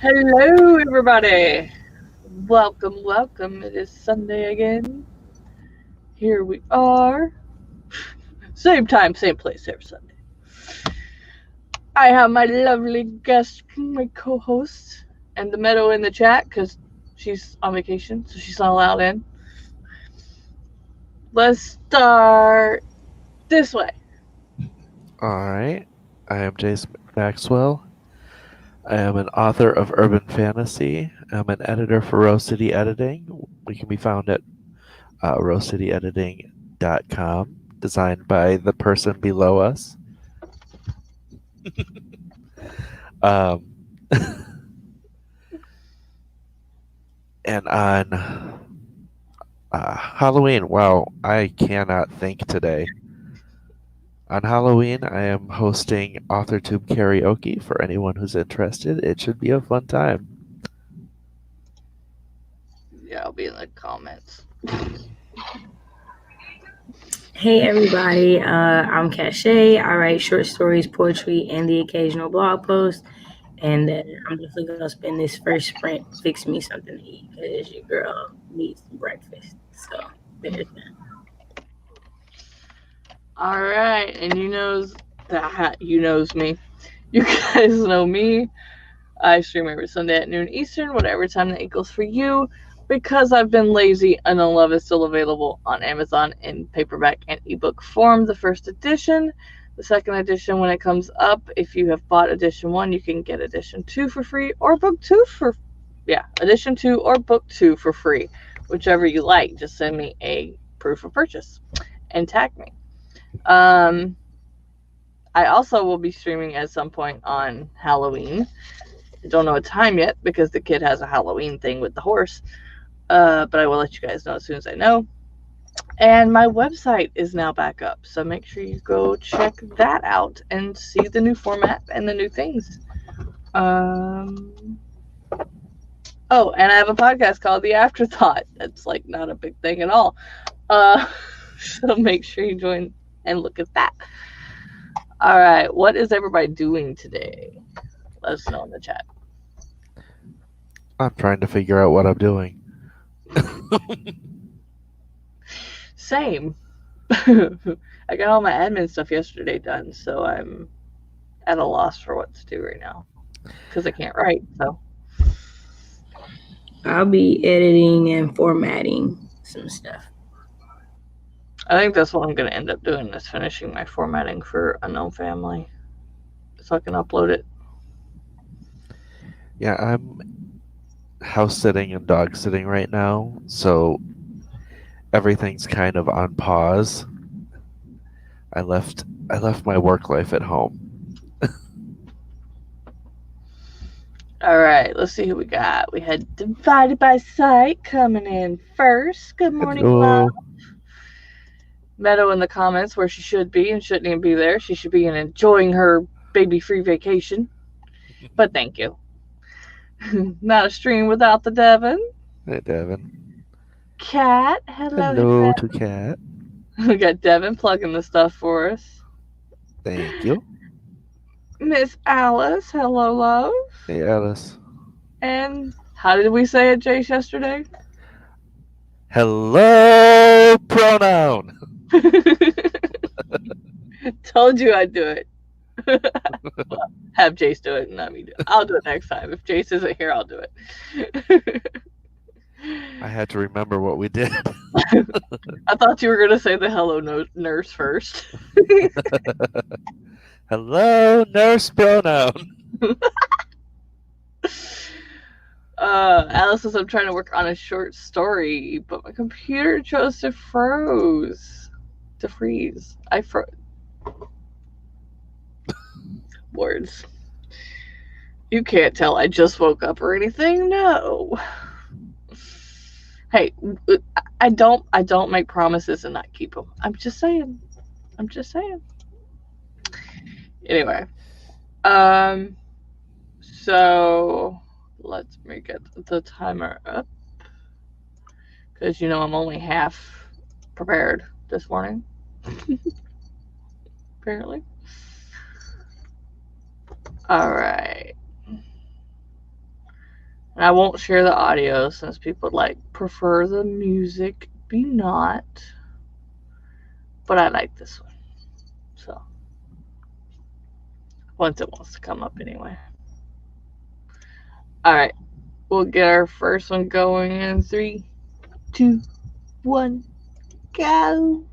Hello, everybody. Welcome. It is Sunday again. Here we are. Same time, same place every Sunday. I have my lovely guest, my co-host, and the Meadow in the chat because she's on vacation, so she's not allowed in. Let's start this way. Alright, I am Jayce Maxwell. I am an author of urban fantasy. I'm an editor for Rose City Editing. We can be found at rosecityediting.com, designed by the person below us. um, and on Halloween, wow, I cannot think today. On Halloween, I am hosting AuthorTube karaoke for anyone who's interested. It should be a fun time. Yeah, I'll be in the comments. Hey everybody, I'm Kashay. I write short stories, poetry, and the occasional blog post. And I'm definitely gonna spend this first sprint fixing me something to eat because your girl needs some breakfast. So there's that. All right, and you knows me. You guys know me. I stream every Sunday at noon Eastern, whatever time that equals for you. Because I've been lazy, Unknown Love is still available on Amazon in paperback and ebook form. The first edition, the second edition when it comes up. If you have bought edition 1, you can get edition 2 for free, or book 2 for edition 2 or book 2 for free, whichever you like. Just send me a proof of purchase and tag me. I also will be streaming at some point on Halloween. I don't know a time yet because the kid has a Halloween thing with the horse. But I will let you guys know as soon as I know. And my website is now back up, so make sure you go check that out and see the new format and the new things. Oh, and I have a podcast called The Afterthought. That's like not a big thing at all. So make sure you join and look at that. All right, what is everybody doing today? Let us know in the chat. I'm trying to figure out what I'm doing. Same. I got all my admin stuff yesterday done, so I'm at a loss for what to do right now because I can't write. So I'll be editing and formatting some stuff. I think that's what I'm going to end up doing is finishing my formatting for Unknown Family so I can upload it. Yeah, I'm house sitting and dog sitting right now, so everything's kind of on pause. I left my work life at home. All right, let's see who we got. We had Divided by Sight coming in first. Good morning, love. Meadow in the comments where she should be and shouldn't even be there. She should be enjoying her baby-free vacation. But thank you. Not a stream without the Devin. Hey, Devin. Cat. Hello to Cat. We got Devin plugging the stuff for us. Thank you. Miss Alice. Hello, love. Hey, Alice. And how did we say it, Jayce, yesterday? Hello, pronoun. Told you I'd do it. Have Jayce do it, not me do it. I'll do it next time. If Jayce isn't here, I'll do it. I had to remember what we did. I thought you were going to say the hello nurse first. Hello, nurse pronoun. Alice says I'm trying to work on a short story, but my computer chose to freeze. I froze. Words. You can't tell I just woke up or anything. No. Hey, I don't make promises and not keep them. I'm just saying. Anyway, so let's make it the timer up because I'm only half prepared this morning. Apparently. Alright. And I won't share the audio since people prefer the music be not. But I like this one. So once it wants to come up anyway. Alright. We'll get our first one going in 3, 2, 1, go.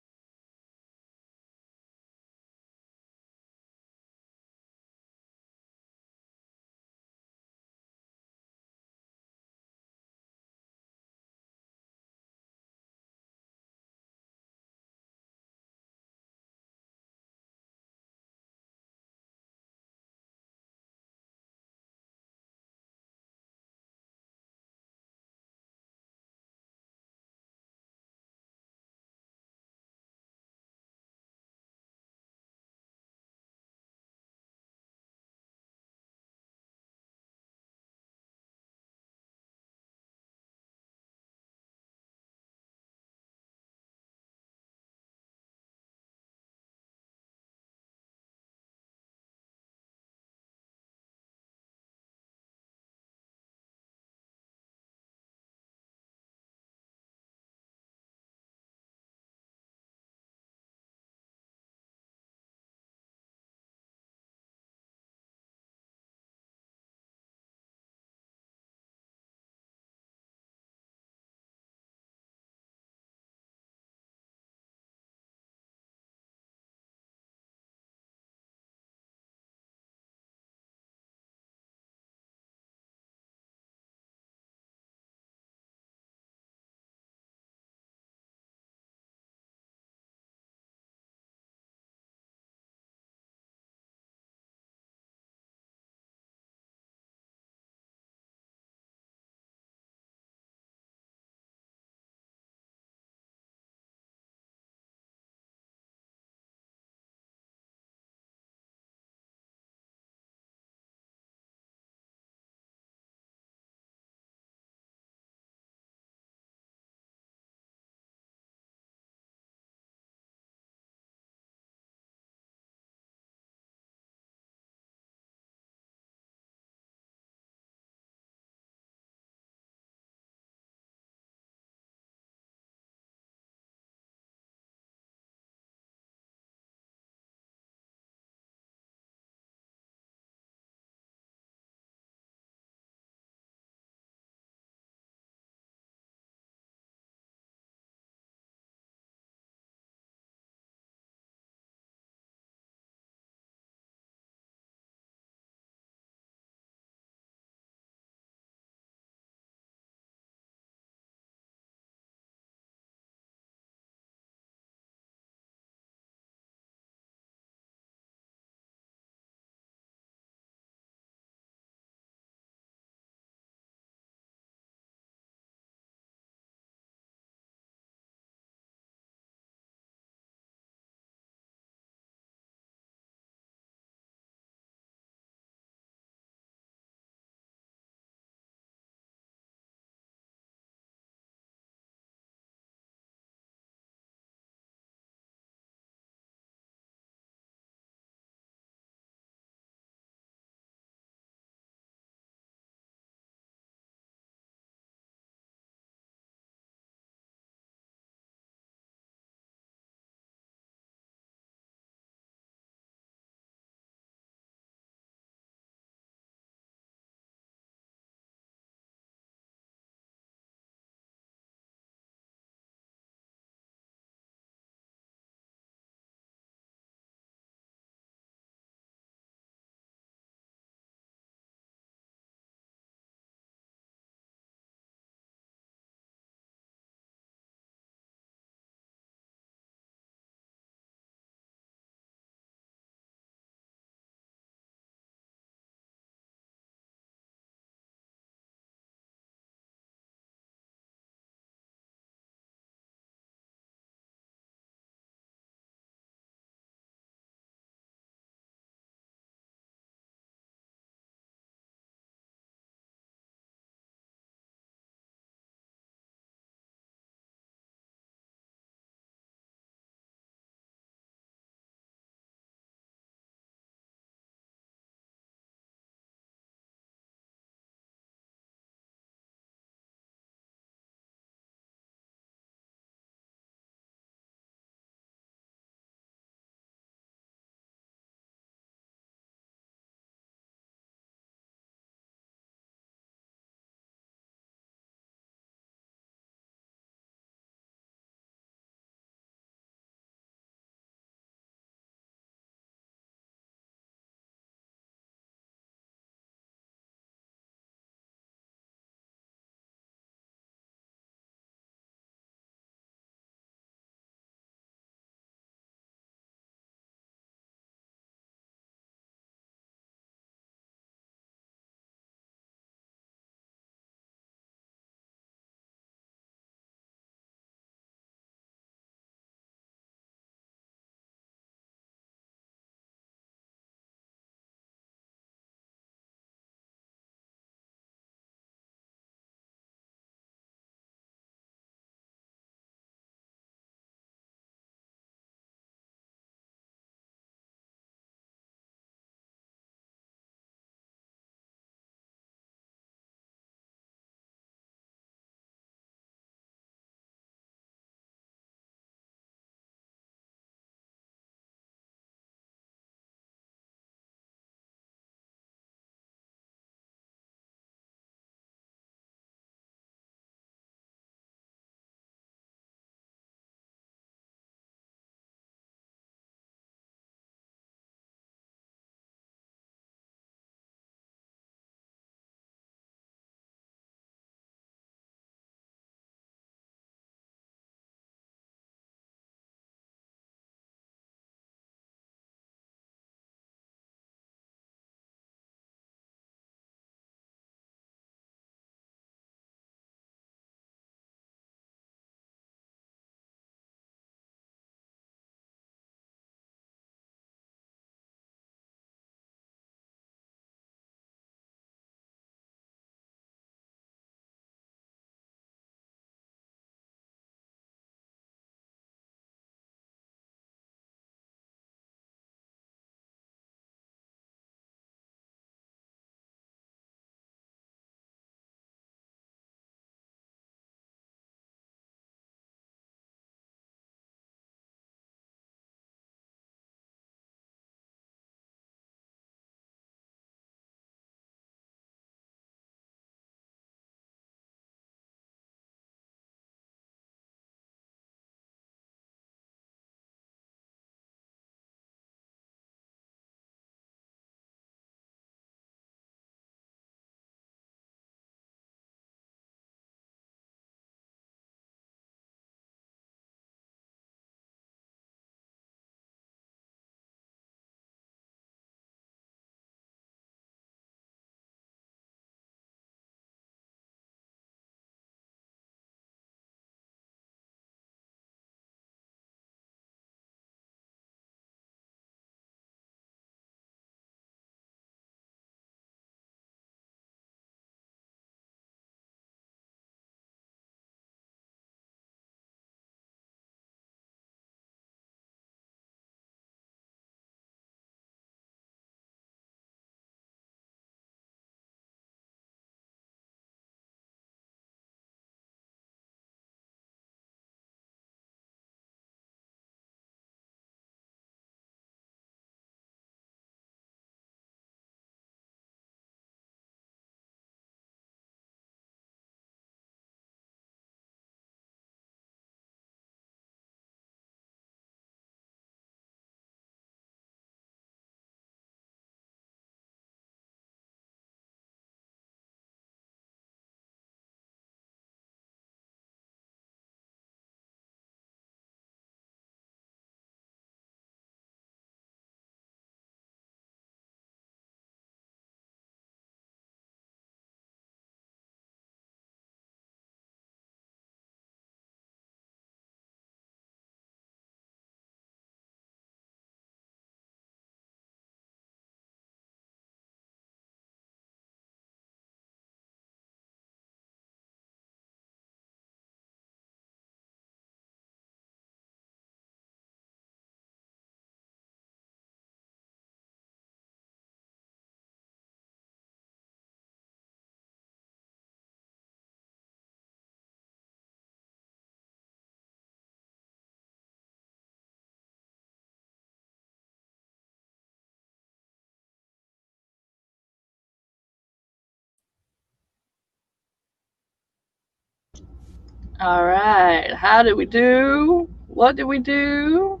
Alright, how did we do? What did we do?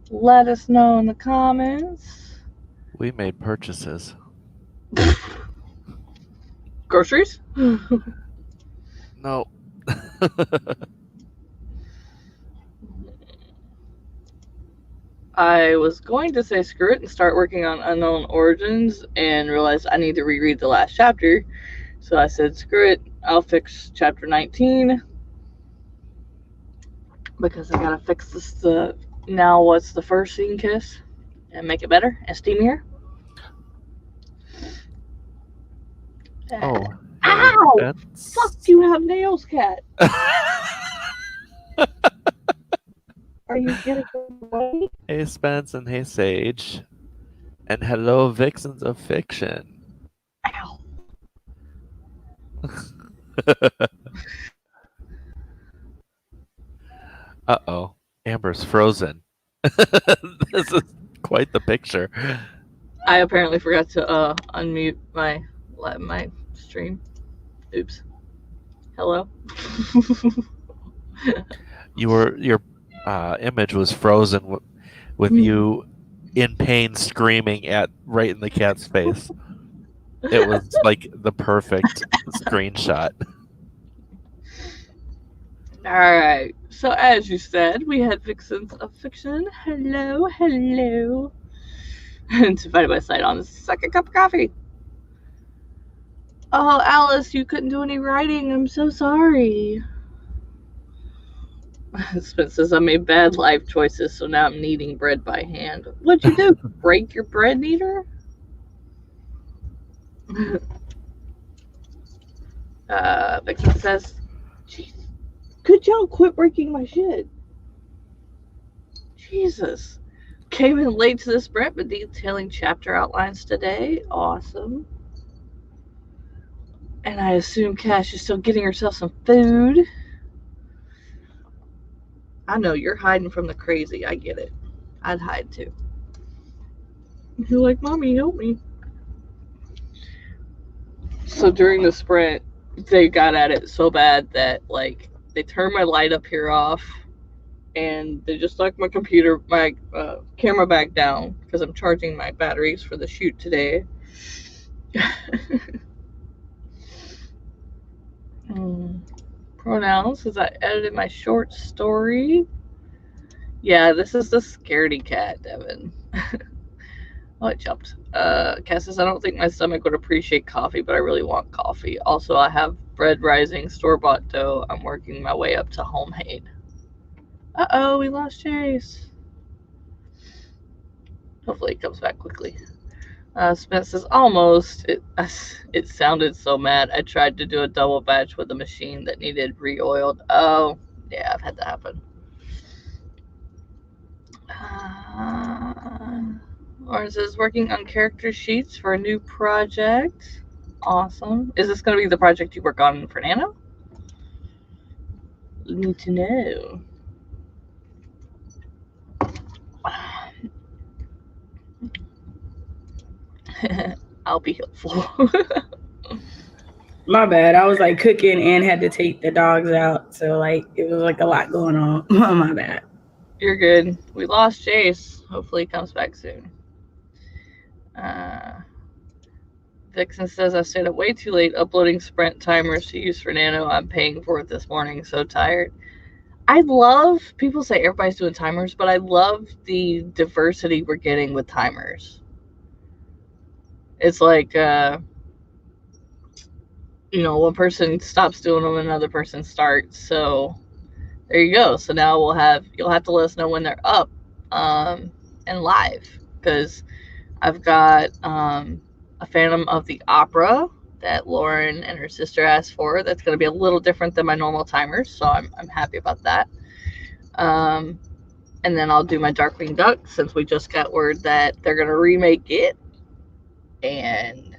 Let us know in the comments. We made purchases. Groceries? No. I was going to say screw it and start working on Unknown Origins and realized I need to reread the last chapter. So I said screw it, I'll fix chapter 19. Because I gotta fix this now what's the first scene kiss and make it better and steamier. Oh. Ow! That's... Fuck, you have nails, cat. Are you getting away? Hey Spence and hey Sage. And hello Vixens of Fiction. Ow. Uh-oh. Amber's frozen. This is quite the picture. I apparently forgot to unmute my stream. Oops. Hello. Your image was frozen with you in pain screaming right in the cat's face. It was like the perfect screenshot. Alright, so as you said, we had Vixens of Fiction. Hello. And to find my side on the second cup of coffee. Oh, Alice, you couldn't do any writing. I'm so sorry. Spence says I made bad life choices, so now I'm kneading bread by hand. What'd you do? Break your bread kneader? Vixen says, jeez, could y'all quit breaking my shit? Jesus. Came in late to the sprint, but detailing chapter outlines today. Awesome. And I assume Cash is still getting herself some food. I know, you're hiding from the crazy. I get it. I'd hide too. You're like, Mommy, help me. So during the sprint, they got at it so bad that, like, they turned my light up here off and they just stuck my camera back down because I'm charging my batteries for the shoot today. Pronouns, as I edited my short story. Yeah, this is the scaredy cat, Devin. Oh, it jumped. Cass says, I don't think my stomach would appreciate coffee, but I really want coffee. Also, I have bread rising store-bought dough. I'm working my way up to homemade. Uh-oh, we lost Jayce. Hopefully it comes back quickly. Spence says, almost. It sounded so mad. I tried to do a double batch with a machine that needed re-oiled. Oh, yeah, I've had that happen. Lauren says, working on character sheets for a new project. Awesome. Is this going to be the project you work on for Nano? Need to know. I'll be helpful. My bad. I was like cooking and had to take the dogs out. So like it was like a lot going on. My bad. You're good. We lost Jayce. Hopefully he comes back soon. Vixen says, I stayed up way too late uploading sprint timers to use for Nano. I'm paying for it this morning. So tired. I love, people say everybody's doing timers, but I love the diversity we're getting with timers. It's like, one person stops doing them, another person starts. So there you go. So now you'll have to let us know when they're up and live. Because I've got a Phantom of the Opera that Lauren and her sister asked for. That's going to be a little different than my normal timers, so I'm happy about that. And then I'll do my Darkwing Duck, since we just got word that they're going to remake it. And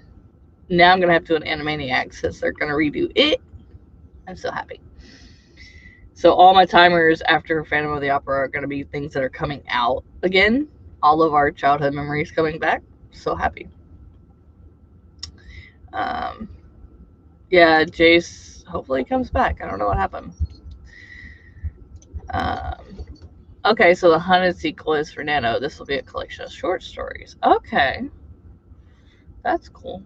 now I'm going to have to do an Animaniac, since they're going to redo it. I'm so happy. So all my timers after Phantom of the Opera are going to be things that are coming out again. All of our childhood memories coming back. So happy. Yeah, Jayce hopefully he comes back. I don't know what happened. Okay, so the hunted sequel is for Nano. This will be a collection of short stories. Okay. That's cool.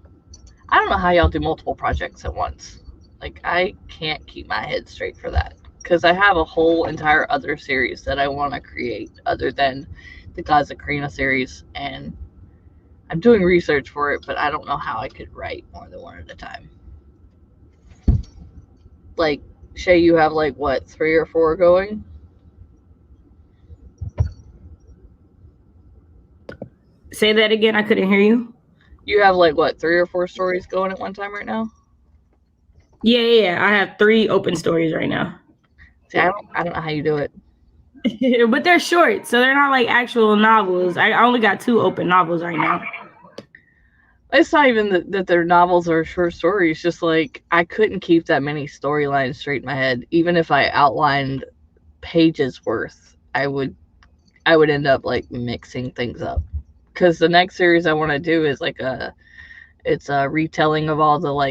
I don't know how y'all do multiple projects at once. Like, I can't keep my head straight for that. Because I have a whole entire other series that I want to create other than the Gods of Karina series. And I'm doing research for it, but I don't know how I could write more than one at a time. Like, Shay, you have like, what, 3 or 4 going? Say that again. I couldn't hear you. You have like, what, 3 or 4 stories going at one time right now? Yeah. I have 3 open stories right now. See, I don't know how you do it. But they're short, so they're not like actual novels. I only got 2 open novels right now. It's not even that they're novels or short stories. Just like I couldn't keep that many storylines straight in my head. Even if I outlined pages worth, I would end up like mixing things up. Because the next series I want to do is like it's a retelling of all the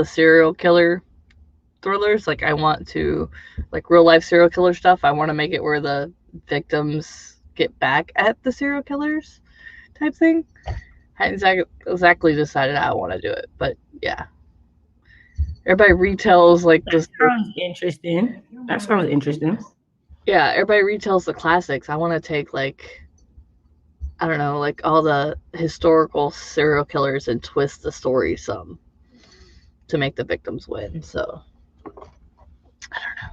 serial killer thrillers. Like I want to, like real life serial killer stuff. I want to make it where the victims get back at the serial killers. Type thing. I hadn't exactly decided how I want to do it, but yeah. Everybody retells like this. Sounds interesting. That sounds interesting. Yeah, everybody retells the classics. I want to take like, I don't know, like all the historical serial killers and twist the story some to make the victims win. So I don't know.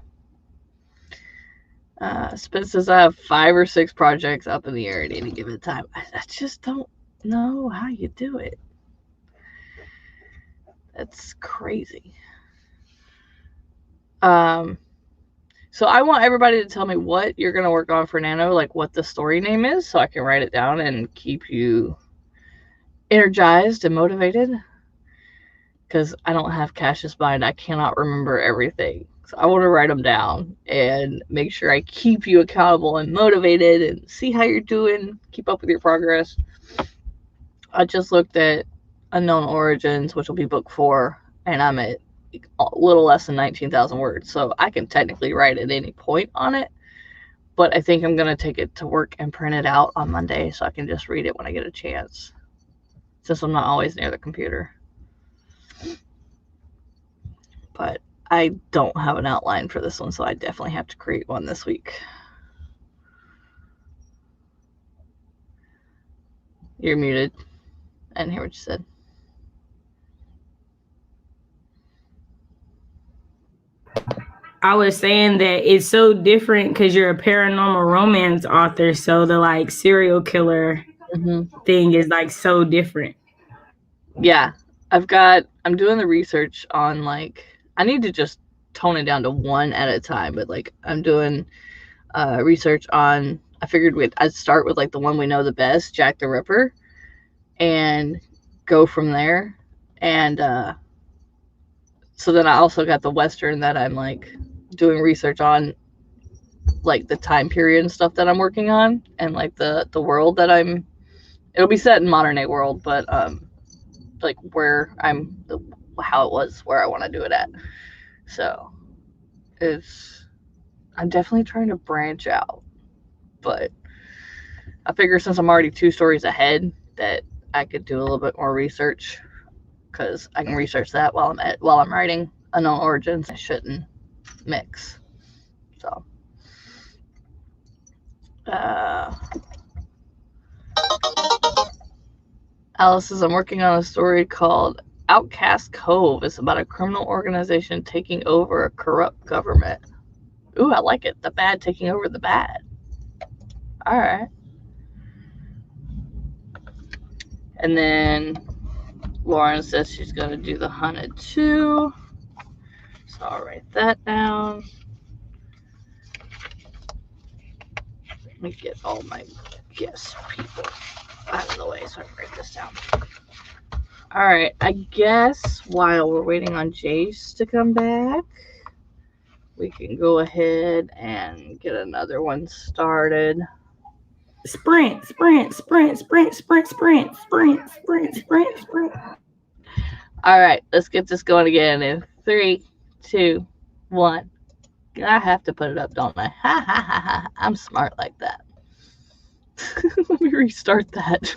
Spence says I have 5 or 6 projects up in the air at any given time. I just don't know how you do it. That's crazy. So I want everybody to tell me what you're going to work on for Nano, like what the story name is, so I can write it down and keep you energized and motivated. Because I don't have Cash's mind. I cannot remember everything. So I want to write them down and make sure I keep you accountable and motivated and see how you're doing, keep up with your progress. I just looked at Unknown Origins, which will be book 4, and I'm at a little less than 19,000 words. So I can technically write at any point on it. But I think I'm going to take it to work and print it out on Monday so I can just read it when I get a chance. Since I'm not always near the computer. But I don't have an outline for this one, so I definitely have to create one this week. You're muted. I didn't hear what you said. I was saying that it's so different because you're a paranormal romance author, so the like serial killer thing is like so different. Yeah, I'm doing the research on like, I need to just tone it down to 1 at a time, but like I'm doing research on, I figured I'd start with like the one we know the best, Jack the Ripper, and go from there. And so then I also got the Western that I'm like doing research on, like the time period and stuff that I'm working on, and like the world that it'll be set in modern day world, but like where how it was, where I want to do it at. So I'm definitely trying to branch out, but I figure since I'm already 2 stories ahead that I could do a little bit more research, because I can research that while I'm writing Unknown Origins. I shouldn't mix. So Alice says I'm working on a story called Outcast Cove. It's about a criminal organization taking over a corrupt government. Ooh, I like it. The bad taking over the bad. All right. And then Lauren says she's going to do the Hunted too. So I'll write that down. Let me get all my guest people out of the way so I can write this down. All right. I guess while we're waiting on Jayce to come back, we can go ahead and get another one started. Sprint. All right, let's get this going again in 3, 2, 1. I have to put it up, don't I? Ha ha ha ha. I'm smart like that. Let me restart that.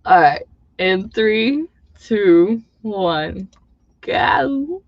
All right, in 3, 2, 1, go.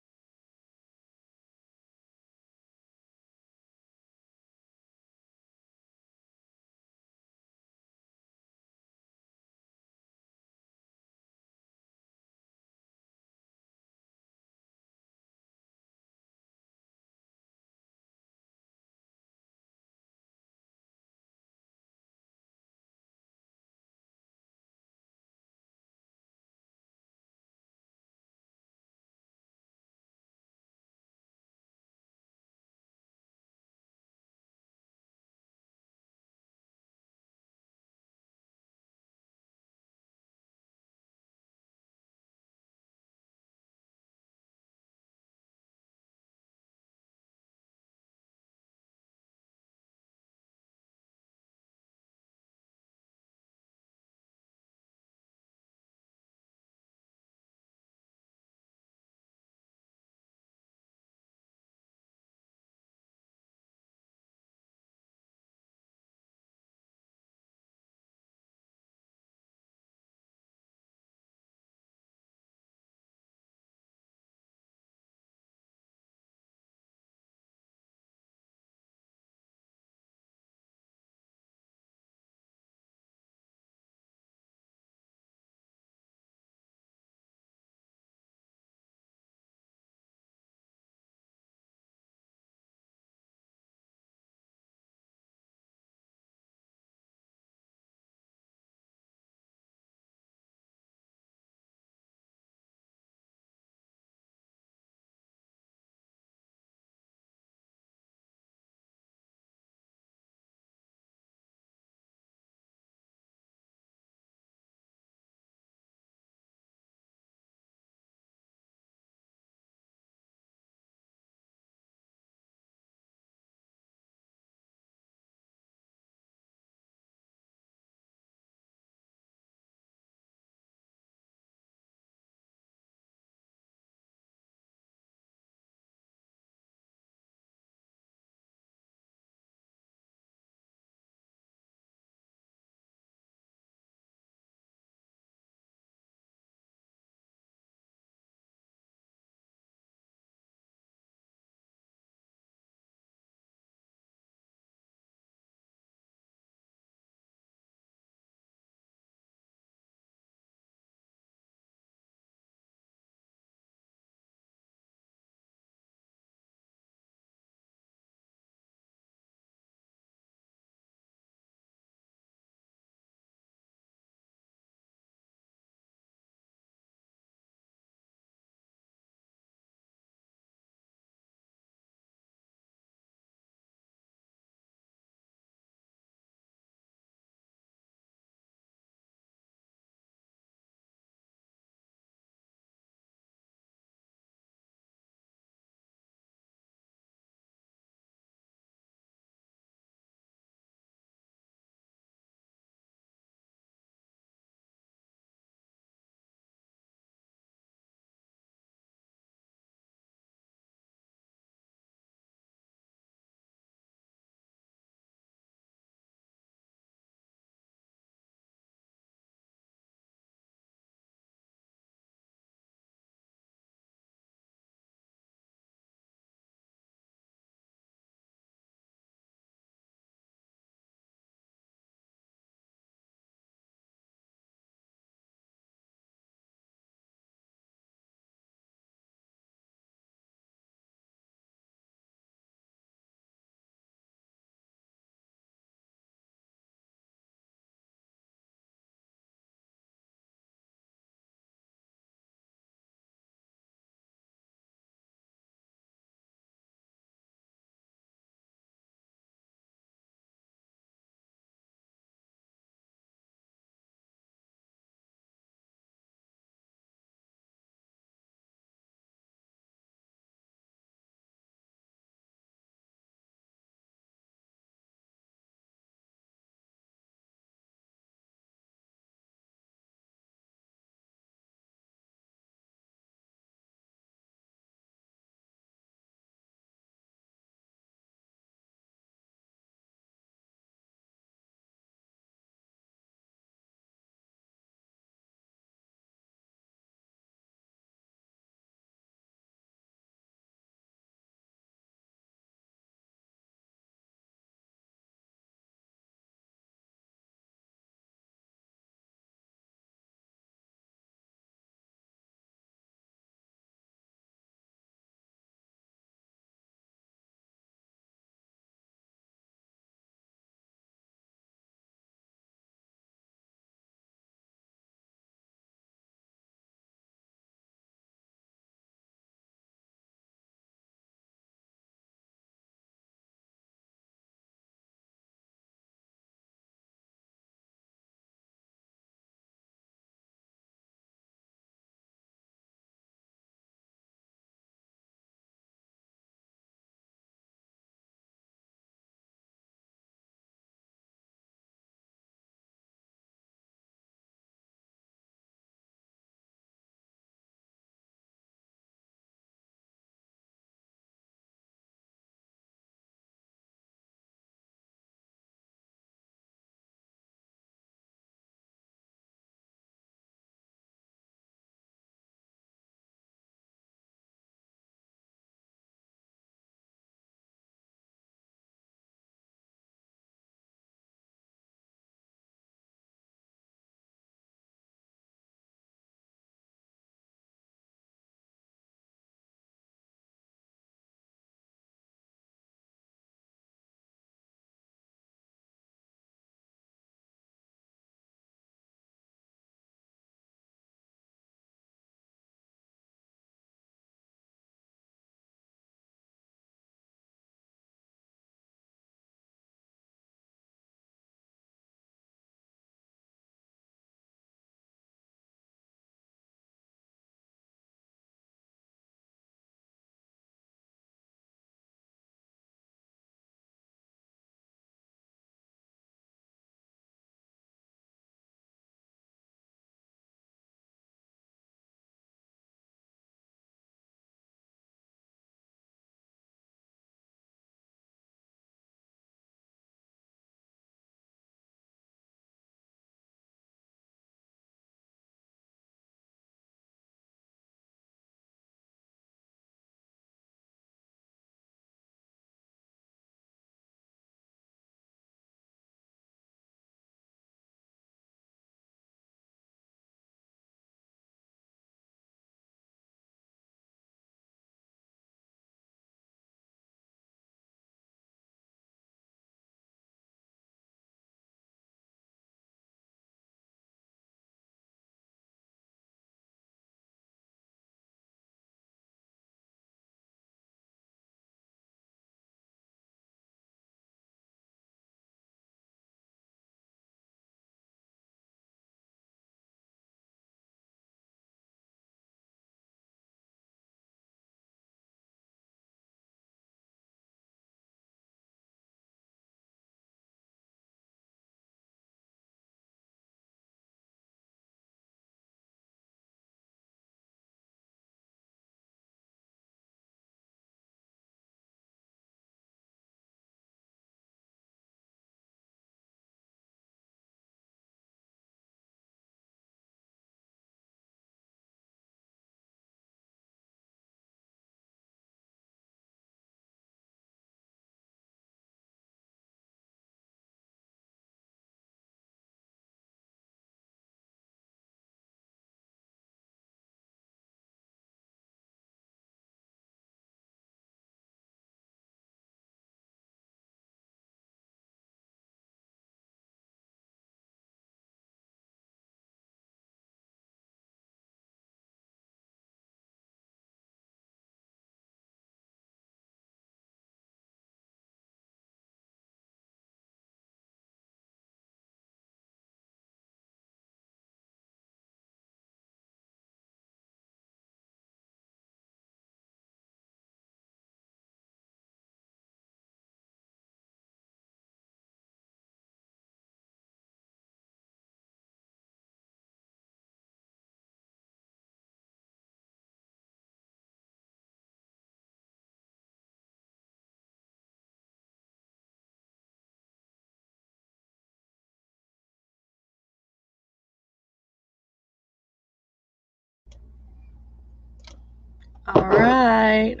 Alright.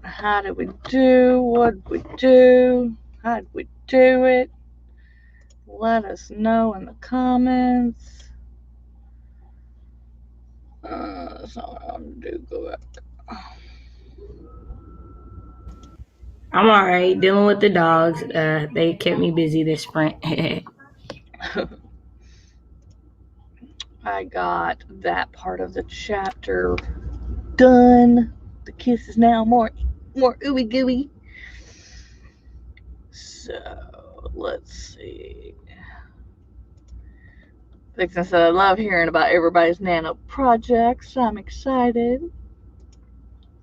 How did we do? What did we do? How did we do it? Let us know in the comments. That's not what I want to do. Go back. I'm alright, dealing with the dogs. They kept me busy this sprint. I got that part of the chapter done. The kiss is now more ooey gooey. So let's see. Vixen said, I love hearing about everybody's nano projects. I'm excited.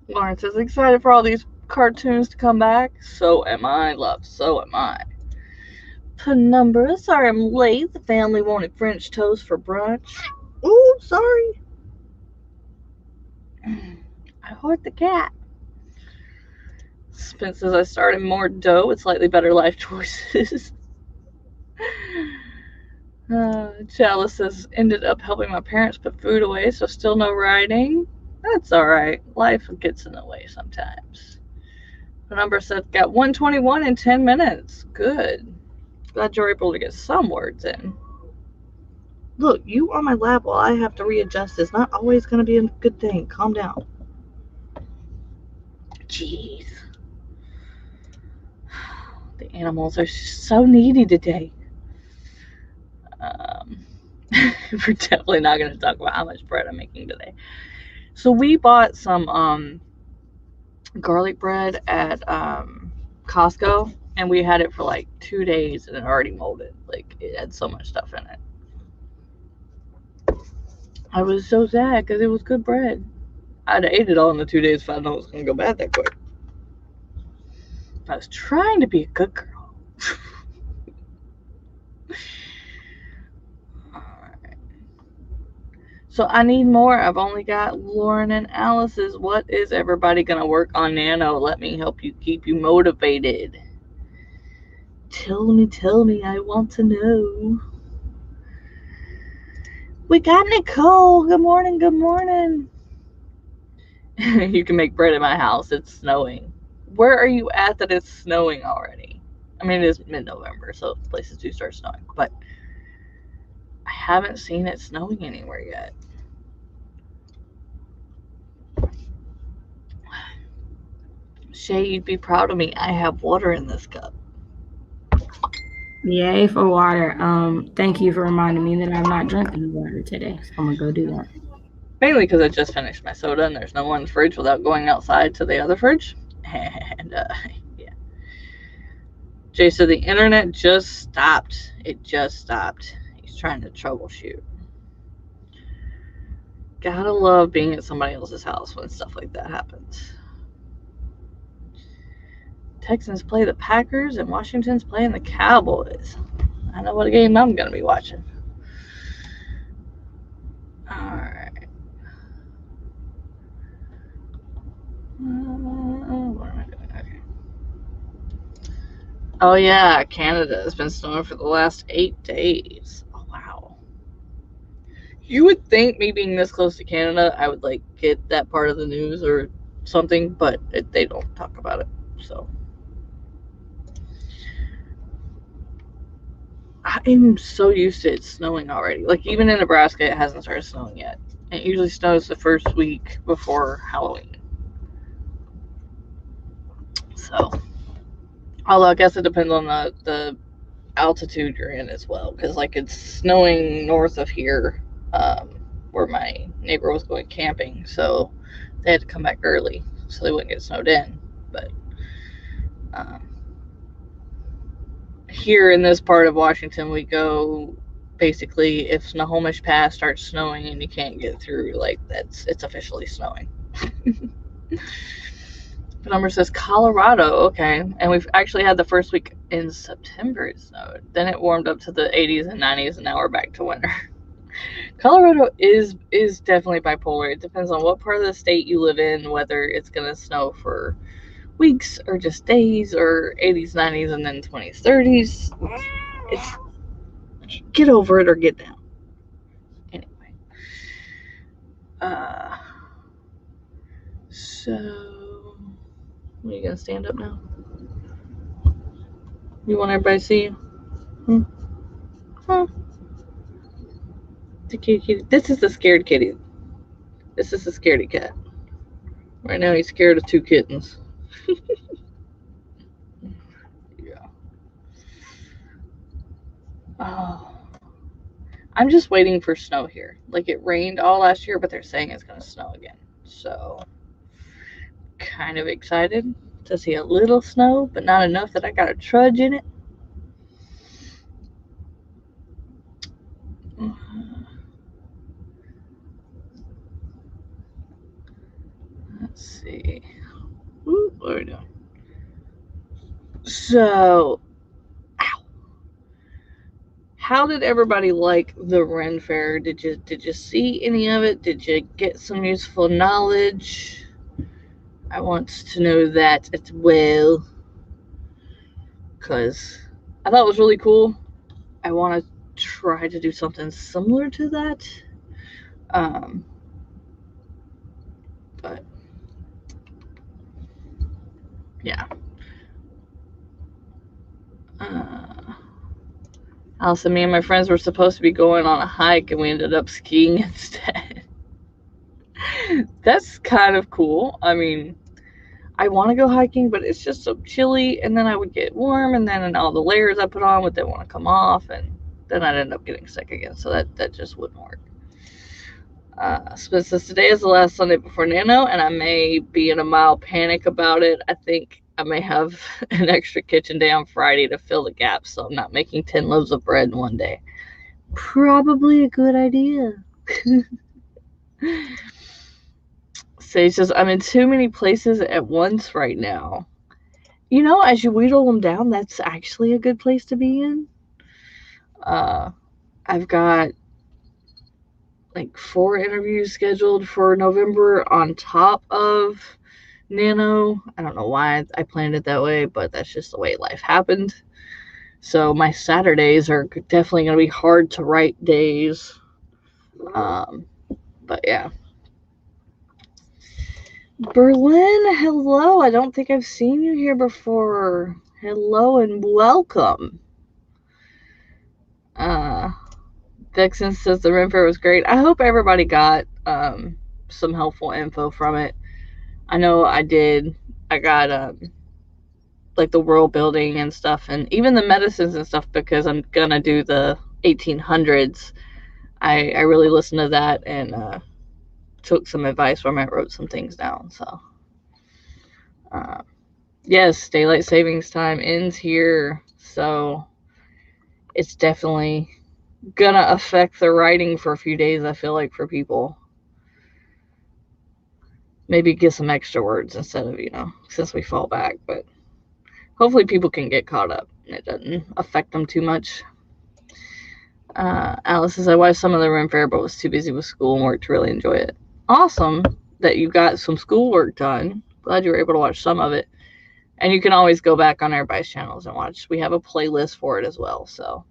Lawrence is excited for all these cartoons to come back. So am I, love. So am I. Penumbra, sorry I'm late. The family wanted French toast for brunch. Ooh, sorry. I heard the cat. Spence says, I started more dough with slightly better life choices. Chalice says, ended up helping my parents put food away, so still no writing. That's alright. Life gets in the way sometimes. The number said, got 121 in 10 minutes. Good. Glad you're able to get some words in. Look, you on my lap while I have to readjust is not always going to be a good thing. Calm down. Jeez. The animals are so needy today. We're definitely not going to talk about how much bread I'm making today. So we bought some garlic bread at Costco, and we had it for like 2 days, and it already molded. Like, it had so much stuff in it. I was so sad because it was good bread. I'd have ate it all in the 2 days if I known it was going to go bad that quick. I was trying to be a good girl. Alright. So I need more. I've only got Lauren and Alice's. What is everybody going to work on Nano? Let me help you keep you motivated. Tell me. I want to know. We got Nicole. Good morning. You can make bread in my house. It's snowing. Where are you at that it's snowing already? I mean, it is mid-November, so places do start snowing, but I haven't seen it snowing anywhere yet. Shay, you'd be proud of me. I have water in this cup. Yay for water. Thank you for reminding me that I'm not drinking water today. So I'm gonna go do that. Mainly because I just finished my soda and there's no one in the fridge without going outside to the other fridge. And yeah. Jay said the internet just stopped. It just stopped. He's trying to troubleshoot. Gotta love being at somebody else's house when stuff like that happens. Texans play the Packers and Washington's playing the Cowboys. I know what game I'm gonna be watching. Alright. What am I doing? Okay. Oh yeah, Canada has been snowing for the last 8 days. Oh wow. You would think me being this close to Canada, I would like get that part of the news or something, but they don't talk about it. So I'm so used to it snowing already. Like, even in Nebraska, it hasn't started snowing yet. It usually snows the first week before Halloween. So, although I guess it depends on the altitude you're in as well, because like it's snowing north of here, where my neighbor was going camping, so they had to come back early so they wouldn't get snowed in. But here in this part of Washington, we go basically if Snohomish Pass starts snowing and you can't get through, like it's officially snowing. The number says Colorado, okay, and we've actually had the first week in September it snowed. Then it warmed up to the 80s and 90s, and now we're back to winter. Colorado is definitely bipolar. It depends on what part of the state you live in, whether it's gonna snow for weeks or just days, or 80s, 90s, and then 20s, 30s. It's get over it or get down. Anyway, So, are you gonna stand up now? You want everybody to see you? Huh? The kitty. This is the scared kitty. This is the scaredy cat. Right now, he's scared of 2 kittens. Yeah. Oh. I'm just waiting for snow here. Like, it rained all last year, but they're saying it's gonna snow again. So, kind of excited to see a little snow, but not enough that I gotta trudge in it. Let's see. Ooh, what are we doing? So, ow. How did everybody like the Ren Fair? Did you see any of it? Did you get some useful knowledge? I want to know that as well, because I thought it was really cool. I want to try to do something similar to that. But yeah. Allison, me and my friends were supposed to be going on a hike, and we ended up skiing instead. That's kind of cool. I mean, I want to go hiking, but it's just so chilly, and then I would get warm, and then all the layers I put on would then want to come off, and then I'd end up getting sick again, so that just wouldn't work. So since today is the last Sunday before Nano, and I may be in a mild panic about it, I think I may have an extra kitchen day on Friday to fill the gaps, so I'm not making 10 loaves of bread in one day. Probably a good idea. Sage says, I'm in too many places at once right now. You know, as you wheedle them down, that's actually a good place to be in. I've got like 4 interviews scheduled for November on top of Nano. I don't know why I planned it that way, but that's just the way life happened. So my Saturdays are definitely going to be hard to write days. But yeah. Berlin, hello. I don't think I've seen you here before. Hello and welcome. Vixen says the Ren Fair was great. I hope everybody got some helpful info from it. I know I did. I got like the world building and stuff, and even the medicines and stuff, because I'm gonna do the 1800s. I really listened to that and took some advice from it, wrote some things down. So yes, daylight savings time ends here, so it's definitely gonna affect the writing for a few days, I feel like, for people. Maybe get some extra words instead of, since we fall back, but hopefully people can get caught up and it doesn't affect them too much. Alice says, I watched some of the Ren Fair, but was too busy with school and work to really enjoy it. Awesome that you got some schoolwork done. Glad you were able to watch some of it. And you can always go back on everybody's channels and watch. We have a playlist for it as well. So,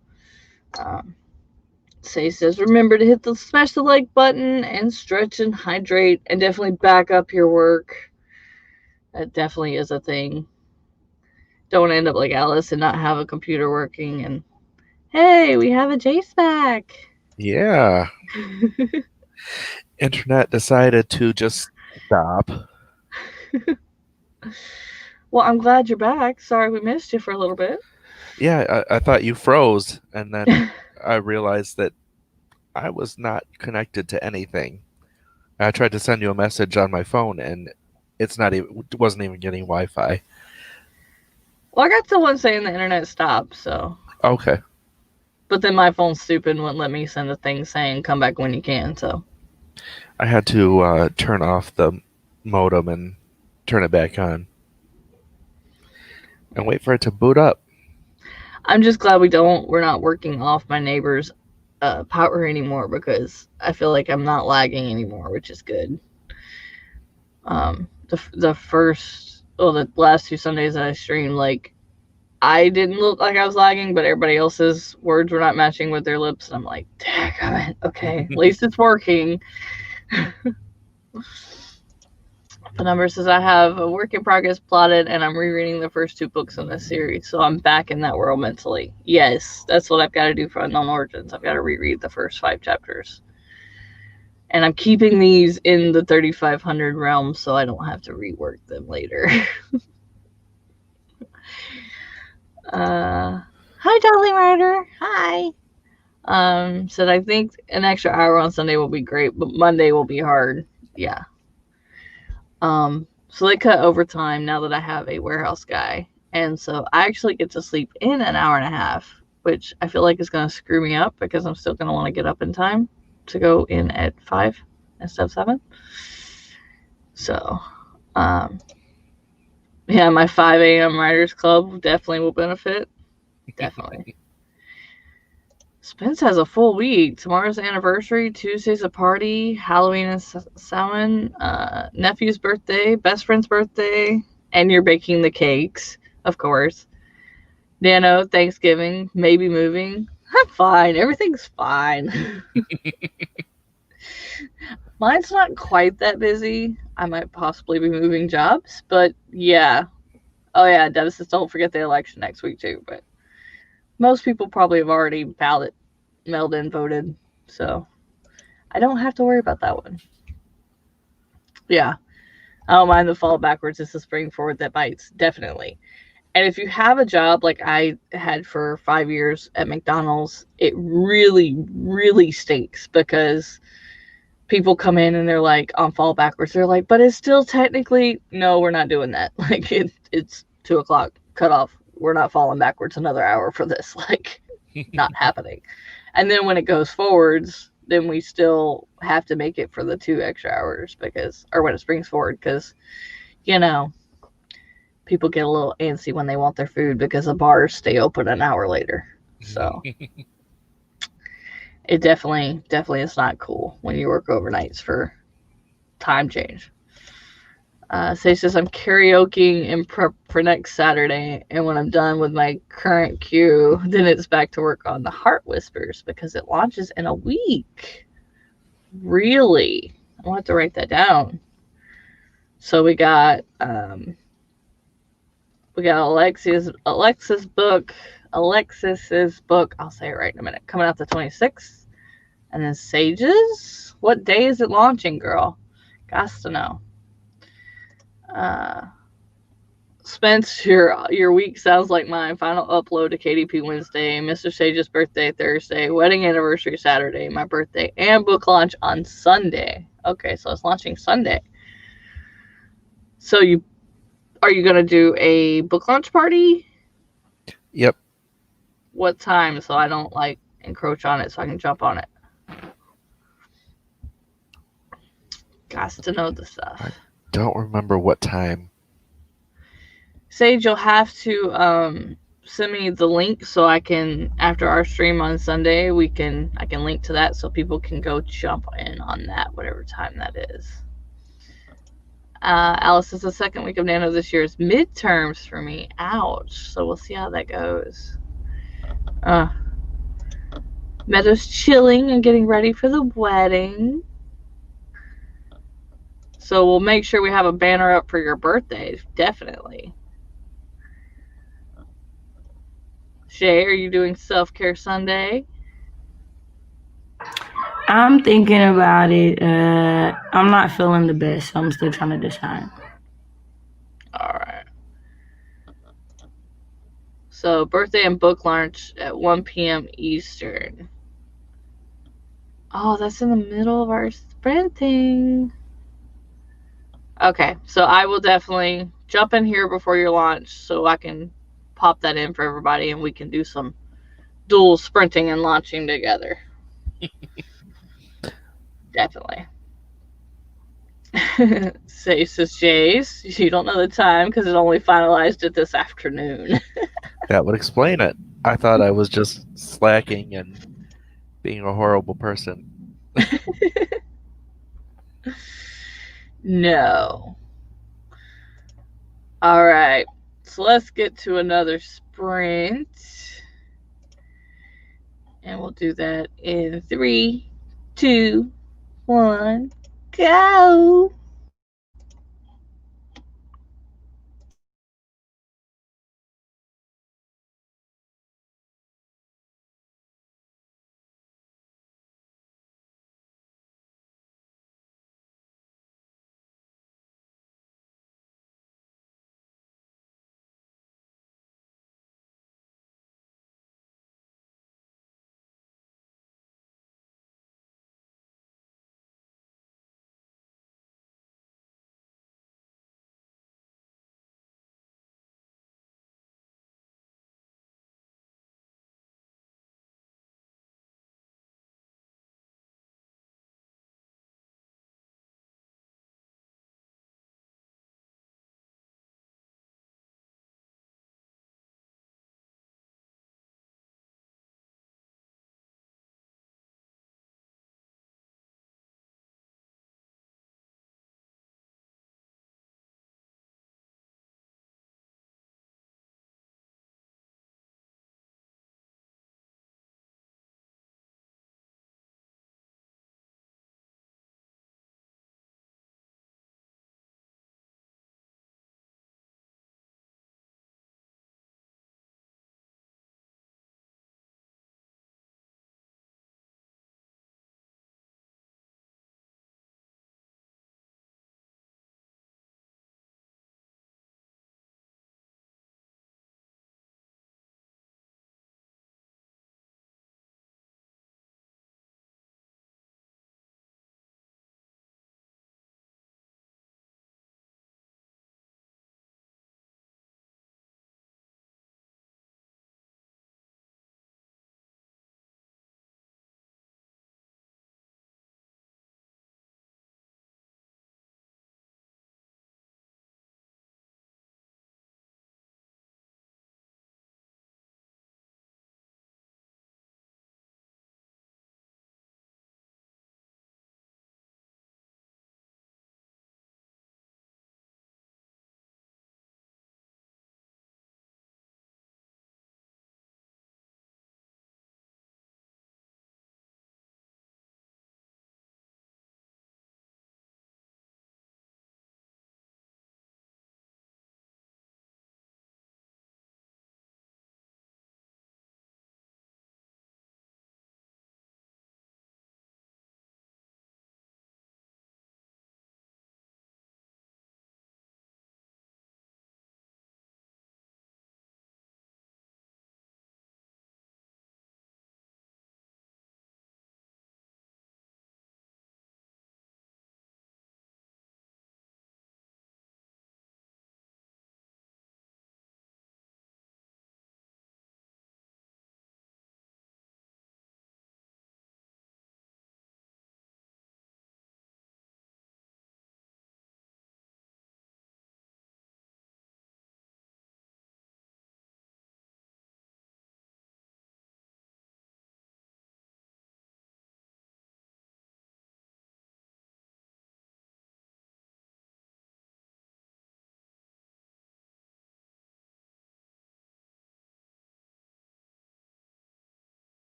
Say says, remember to smash the like button and stretch and hydrate and definitely back up your work. That definitely is a thing. Don't end up like Alice and not have a computer working. And hey, we have a Jayce back. Yeah. Internet decided to just stop. Well, I'm glad you're back. Sorry we missed you for a little bit. Yeah, I thought you froze, and then I realized that I was not connected to anything. I tried to send you a message on my phone, and it wasn't even getting Wi-Fi. Well, I got the one saying the internet stopped, so. Okay. But then my phone's stupid and wouldn't let me send a thing saying come back when you can, so. I had to turn off the modem and turn it back on. And wait for it to boot up. I'm just glad we're not working off my neighbor's power anymore, because I feel like I'm not lagging anymore, which is good. The last 2 Sundays that I streamed, like, I didn't look like I was lagging, but everybody else's words were not matching with their lips, and I'm like, daggone it, okay, at least it's working. The number says I have a work in progress plotted, and I'm rereading the first 2 books in this series, so I'm back in that world mentally. Yes, that's what I've got to do for Unknown Origins. I've got to reread the first 5 chapters. And I'm keeping these in the 3500 realm so I don't have to rework them later. Hi, Dolly Rider. Hi. Said I think an extra hour on Sunday will be great, but Monday will be hard. Yeah. So they cut overtime now that I have a warehouse guy. And so I actually get to sleep in an hour and a half, which I feel like is going to screw me up because I'm still going to want to get up in time to go in at 5 instead of 7. So, yeah, my 5 a.m. Writers Club definitely will benefit. Definitely. Spence has a full week. Tomorrow's anniversary, Tuesday's a party, Halloween and Samhain, nephew's birthday, best friend's birthday, and you're baking the cakes, of course. Nano, Thanksgiving, maybe moving. I'm fine. Everything's fine. Mine's not quite that busy. I might possibly be moving jobs, but yeah. Oh yeah, Dennis says don't forget the election next week too, but most people probably have already mailed in, voted, so I don't have to worry about that one. Yeah. I don't mind the fall backwards. It's the spring forward that bites, definitely. And if you have a job like I had for 5 years at McDonald's, it really, really stinks because people come in and they're like on fall backwards. They're like, but it's still technically, no, we're not doing that. Like it's 2:00 cut off. We're not falling backwards another hour for this. Like, not happening. And then when it goes forwards, then we still have to make it for the 2 extra hours or when it springs forward, because, people get a little antsy when they want their food because the bars stay open an hour later. So it definitely is not cool when you work overnights for time change. Say says I'm karaokeing in prep for next Saturday, and when I'm done with my current queue, then it's back to work on the Heart Whispers because it launches in a week. Really? I'll have to write that down. So we got Alexis's book. I'll say it right in a minute. Coming out the 26th, and then Sages. What day is it launching, girl? Gots to know. Spence, your week sounds like mine. Final upload to KDP Wednesday, Mr. Sage's birthday Thursday, wedding anniversary Saturday, my birthday, and book launch on Sunday. Okay, so it's launching Sunday. So are you gonna do a book launch party? Yep. What time? So I don't encroach on it, so I can jump on it. Gots to know the stuff. I don't remember what time. Sage, you'll have to send me the link so I can, after our stream on Sunday, I can link to that so people can go jump in on that, whatever time that is. Alice says the second week of Nano this year is midterms for me. Ouch. So we'll see how that goes. Meadow's chilling and getting ready for the wedding. So we'll make sure we have a banner up for your birthday, definitely. Shay, are you doing self-care Sunday? I'm thinking about it. I'm not feeling the best, so I'm still trying to decide. All right. So birthday and book launch at 1 p.m. Eastern. Oh, that's in the middle of our sprinting. Okay, so I will definitely jump in here before your launch so I can pop that in for everybody and we can do some dual sprinting and launching together. Definitely. Says Jayce, you don't know the time because it only finalized it this afternoon. That would explain it. I thought I was just slacking and being a horrible person. No. All right. So let's get to another sprint. And we'll do that in 3, 2, 1, go.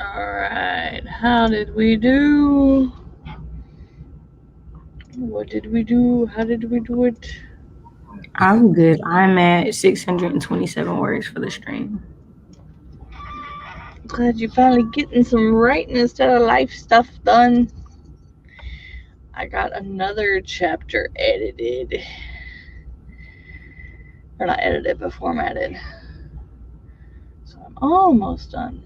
Alright, how did we do? What did we do? How did we do it? I'm good. I'm at 627 words for the stream. Glad you finally getting some writing instead of life stuff done. I got another chapter edited. Or not edited, but formatted. So I'm almost done.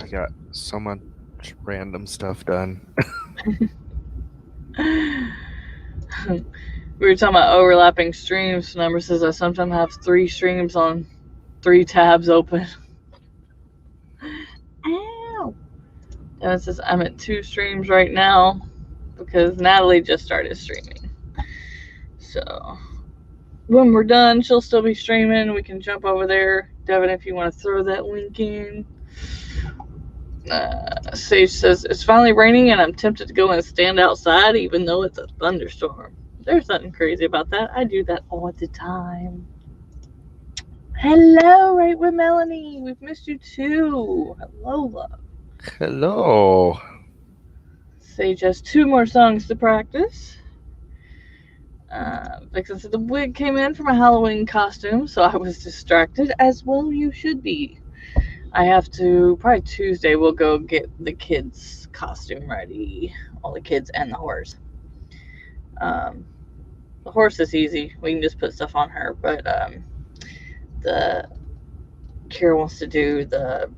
I got so much random stuff done. We were talking about overlapping streams. Number says I sometimes have 3 streams on 3 tabs open. Ow! And it says I'm at 2 streams right now because Natalie just started streaming. So when we're done, she'll still be streaming. We can jump over there. Devin, if you want to throw that link in. Sage says it's finally raining and I'm tempted to go and stand outside even though it's a thunderstorm. There's nothing crazy about that. I do that all the time. Hello, right with Melanie. We've missed you too. Hello, love. Hello. Sage has 2 more songs to practice. Vixen said the wig came in for my Halloween costume, so I was distracted, as well you should be. I have to, probably Tuesday, we'll go get the kids' costume ready. All the kids and the horse. The horse is easy. We can just put stuff on her, but the Kira wants to do the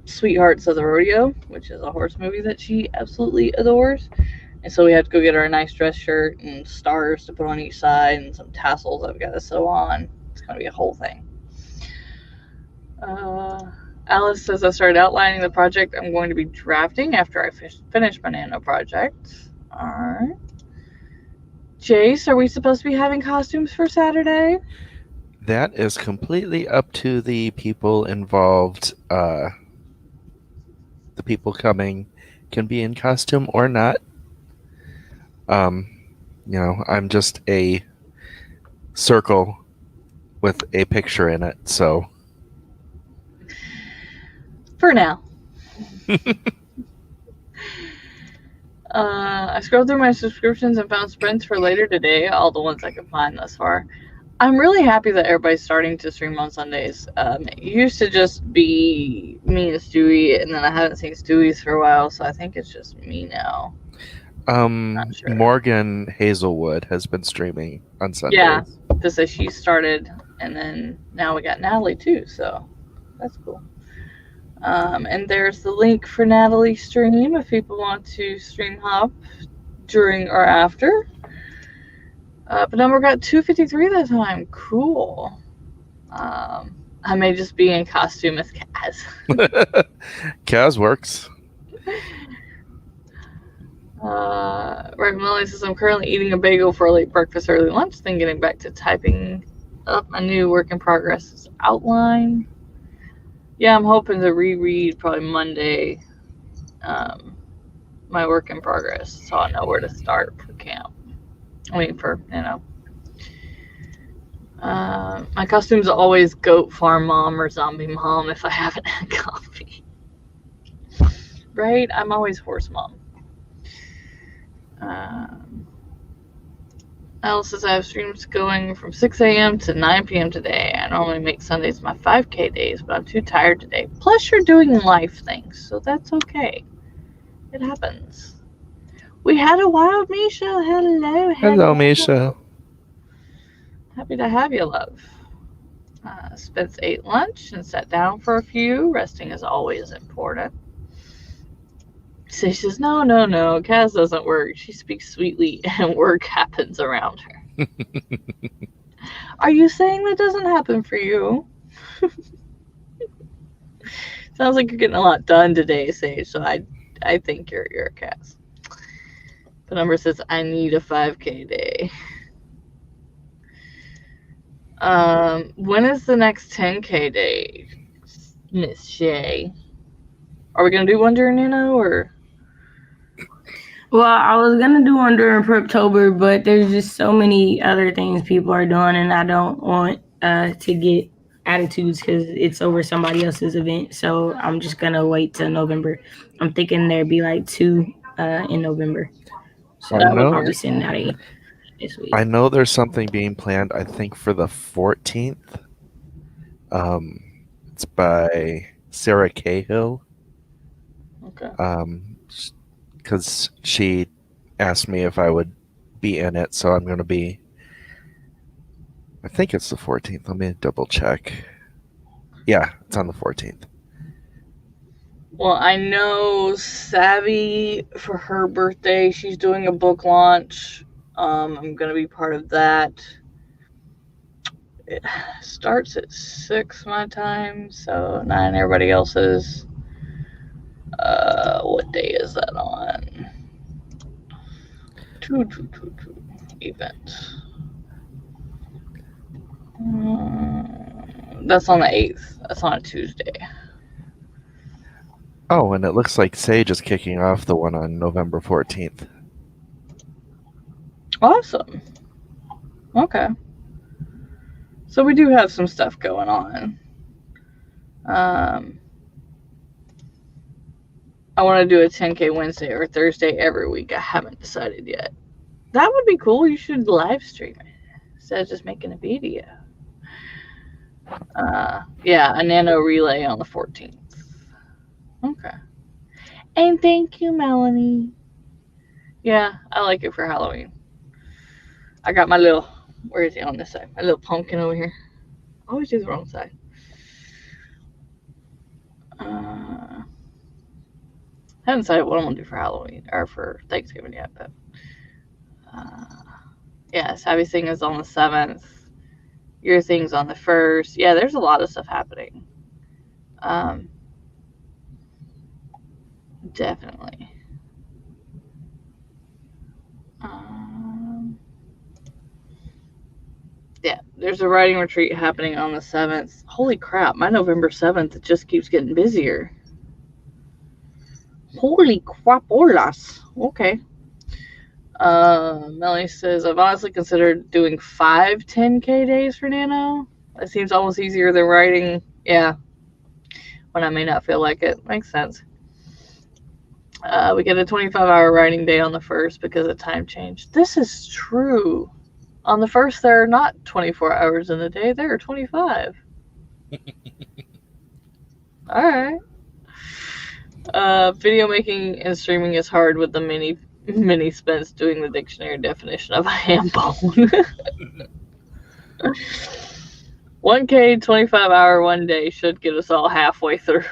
Sweethearts of the Rodeo, which is a horse movie that she absolutely adores. And so we have to go get her a nice dress shirt and stars to put on each side and some tassels I've got to sew on. It's going to be a whole thing. Alice says I started outlining the project I'm going to be drafting after I finish my nano project. Alright. Jayce, are we supposed to be having costumes for Saturday? That is completely up to the people involved. The people coming can be in costume or not. I'm just a circle with a picture in it, so. For now. I scrolled through my subscriptions and found sprints for later today, all the ones I could find thus far. I'm really happy that everybody's starting to stream on Sundays. It used to just be me and Stewie, and then I haven't seen Stewie's for a while, so I think it's just me now. Not sure. Morgan Hazelwood has been streaming on Sundays. Yeah, to say she started, and then now we got Natalie too, so that's cool. And there's the link for Natalie's stream if people want to stream hop during or after. But number got 253 that time. Cool. I may just be in costume as Kaz. Kaz works. Right, Melanie says I'm currently eating a bagel for a late breakfast, early lunch, then getting back to typing up my new work in progress outline. Yeah, I'm hoping to reread probably Monday my work in progress, so I know where to start for camp. My costume's always goat farm mom or zombie mom if I haven't had coffee. Right? I'm always horse mom. Alice says I have streams going from 6 a.m. to 9 p.m. today. I normally make Sundays my 5K days, but I'm too tired today. Plus, you're doing life things, so that's okay. It happens. We had a wild Misha. Hello. Hello, Misha. Happy to have you, love. Spence ate lunch and sat down for a few. Resting is always important. She says, no. Kaz doesn't work. She speaks sweetly and work happens around her. Are you saying that doesn't happen for you? Sounds like you're getting a lot done today, Sage, so I think you're a Kaz. The number says, I need a 5K day. When is the next 10K day, Miss Shay? Are we going to do one during Nano, or? Well, I was going to do one during Preptober, but there's just so many other things people are doing, and I don't want to get attitudes because it's over somebody else's event. So I'm just gonna wait till November. I'm thinking there'd be like two in November. So I That would I'll know be sending out a this week. I know there's something being planned, I think for the 14th. Um it's by Sarah Cahill. okay. Because she asked me if I would be in it, so I'm going to be. I think it's the 14th. Let me double check. Yeah, it's on the 14th. Well, I know Savvy for her birthday, she's doing a book launch. I'm gonna be part of that. It starts at 6 my time, so 9 everybody else's. What day is that on? Event. That's on the 8th. That's on a Tuesday. Oh, and it looks like Sage is kicking off the one on November 14th. Awesome. Okay. So we do have some stuff going on. I want to do a 10K Wednesday or Thursday every week. I haven't decided yet. That would be cool. You should live stream it instead of just making a video. Yeah, a nano relay on the 14th. Okay. And thank you, Melanie. Yeah, I like it for Halloween. I got my little, where is he on this side? My little pumpkin over here. I always do the wrong side. Haven't decided what I'm gonna do for Halloween or for Thanksgiving yet, but yeah, Savvy thing is on the 7th. Your thing's on the 1st. Yeah, there's a lot of stuff happening. Definitely. Yeah, there's a writing retreat happening on the 7th. Holy crap, my November 7th, it just keeps getting busier. Holy crapolas. Okay. Melanie says, I've honestly considered doing 5 10K days for Nano. It seems almost easier than writing, yeah, when I may not feel like it. Makes sense. We get a 25-hour writing day on the 1st because of time change. This is true. On the 1st, there are not 24 hours in the day, there are 25. Alright. Video making and streaming is hard with the mini Spence doing the dictionary definition of a ham bone. 1K, 25-hour, 1 day should get us all halfway through.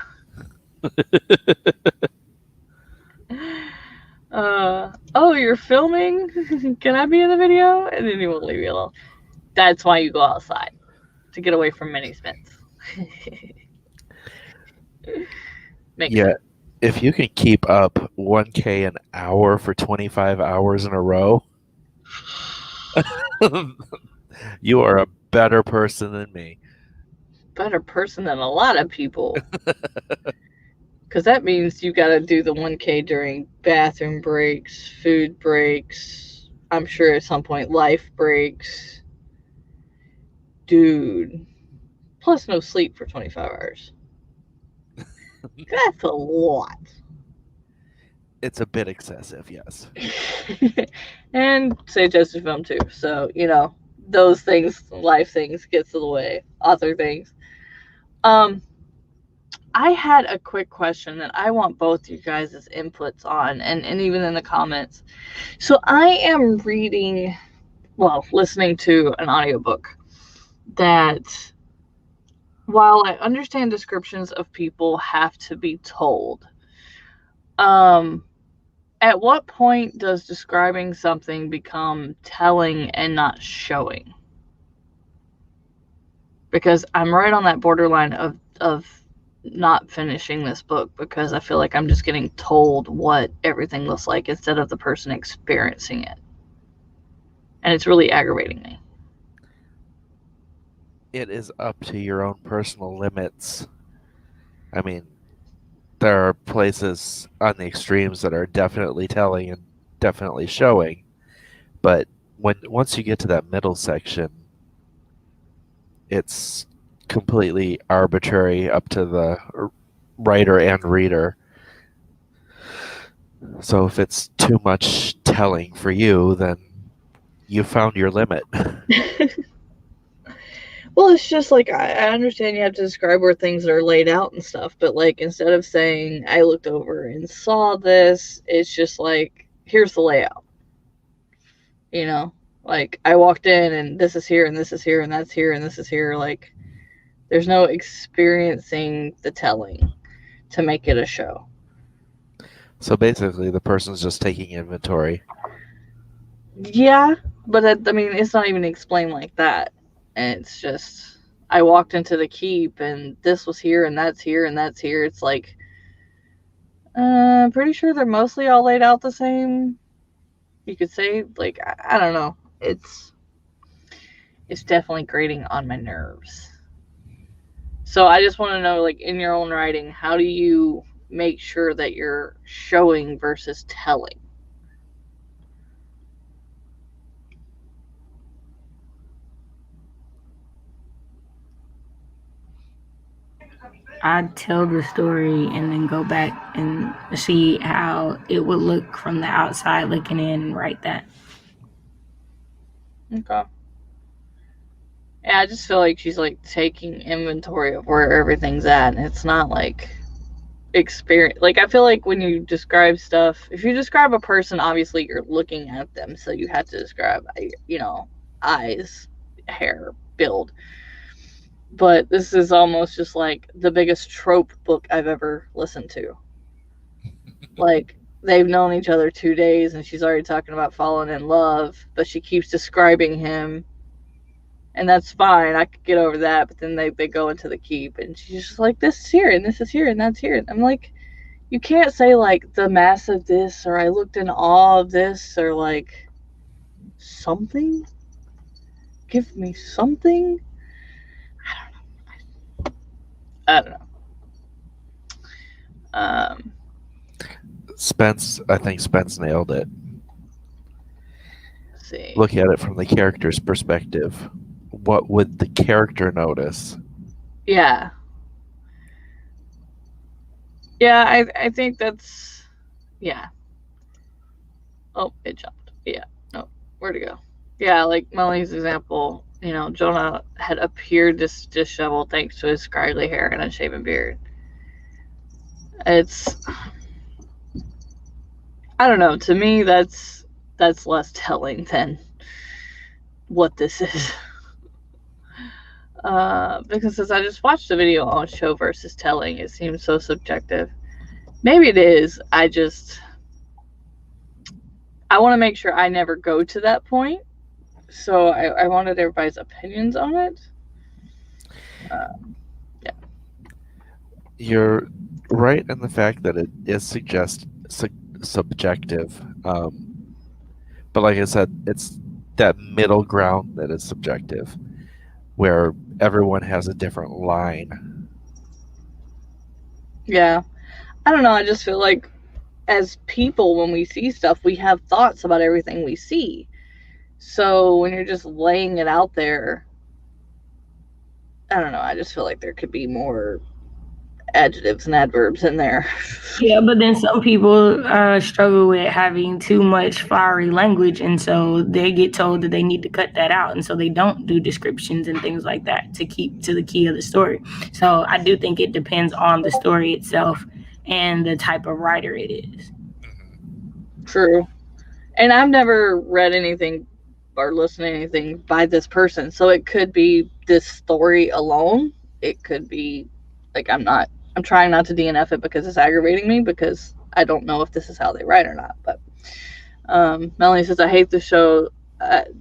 Oh, you're filming? Can I be in the video? And then you won't leave me alone. That's why you go outside, to get away from mini Spence. Yeah, sense. If you can keep up 1K an hour for 25 hours in a row, you are a better person than me. Better person than a lot of people. Because that means you got to do the 1K during bathroom breaks, food breaks, I'm sure at some point life breaks. Dude. Plus no sleep for 25 hours. That's a lot. It's a bit excessive, yes. And say Joseph film too. So, you know, those things, life things, gets in the way. Author things. I had a quick question that I want both you guys' inputs on, and even in the comments. So I am listening to an audiobook that, while I understand descriptions of people have to be told, at what point does describing something become telling and not showing? Because I'm right on that borderline of not finishing this book because I feel like I'm just getting told what everything looks like instead of the person experiencing it. And it's really aggravating me. It is up to your own personal limits. I mean, there are places on the extremes that are definitely telling and definitely showing, but once you get to that middle section, it's completely arbitrary up to the writer and reader. So if it's too much telling for you, then you found your limit. Well, it's just like I understand you have to describe where things are laid out and stuff, but like instead of saying I looked over and saw this, it's just like here's the layout. You know, like I walked in and this is here and this is here and that's here and this is here. Like there's no experiencing the telling to make it a show. So basically, the person's just taking inventory. Yeah, but I mean, it's not even explained like that. And it's just, I walked into the keep and this was here and that's here and that's here. It's like, pretty sure they're mostly all laid out the same. You could say, like, I don't know. It's definitely grating on my nerves. So I just want to know, like, in your own writing, how do you make sure that you're showing versus telling? I tell the story and then go back and see how it would look from the outside looking in and write that. Okay. Yeah, I just feel like she's like taking inventory of where everything's at, and it's not like experience. Like I feel like when you describe stuff, if you describe a person, obviously you're looking at them, so you have to describe, you know, eyes, hair, build. But this is almost just like the biggest trope book I've ever listened to. Like they've known each other 2 days, and she's already talking about falling in love, but she keeps describing him. And that's fine. I could get over that. But then they go into the keep, and she's just like, this is here, and this is here, and that's here. I'm like, you can't say, like, the mass of this, or I looked in awe of this, or, like, something? Give me something? I don't know. I think Spence nailed it. Let's see. Look at it from the character's perspective. What would the character notice? Yeah. Yeah, I think that's, yeah. Oh, it jumped. Yeah. No, where'd it go? Yeah, like Melanie's example, you know, Jonah had appeared disheveled thanks to his scraggly hair and unshaven beard. It's, I don't know. To me, that's less telling than what this is. Because since I just watched a video on show versus telling, it seems so subjective. Maybe it is. I want to make sure I never go to that point. So I wanted everybody's opinions on it. Yeah. You're right in the fact that it is subjective. But like I said, it's that middle ground that is subjective, where everyone has a different line. Yeah. I don't know. I just feel like as people, when we see stuff, we have thoughts about everything we see. So when you're just laying it out there, I don't know. I just feel like there could be more adjectives and adverbs in there. Yeah, but then some people struggle with having too much fiery language, and so they get told that they need to cut that out, and so they don't do descriptions and things like that to keep to the key of the story. So I do think it depends on the story itself and the type of writer it is. True. And I've never read anything or listened to anything by this person, so it could be this story alone. It could be like I'm trying not to DNF it because it's aggravating me, because I don't know if this is how they write or not. But Melanie says, I hate the show.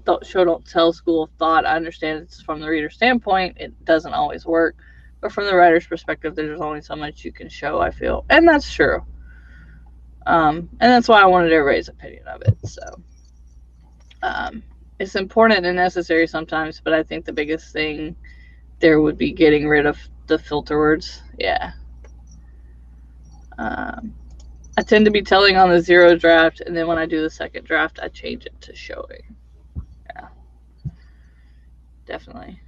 Don't tell school of thought. I understand it's from the reader's standpoint. It doesn't always work. But from the writer's perspective, there's only so much you can show, I feel. And that's true. And that's why I wanted everybody's opinion of it. So it's important and necessary sometimes, but I think the biggest thing there would be getting rid of the filter words. Yeah. I tend to be telling on the 0 draft, and then when I do the second draft, I change it to showing. Yeah. Definitely.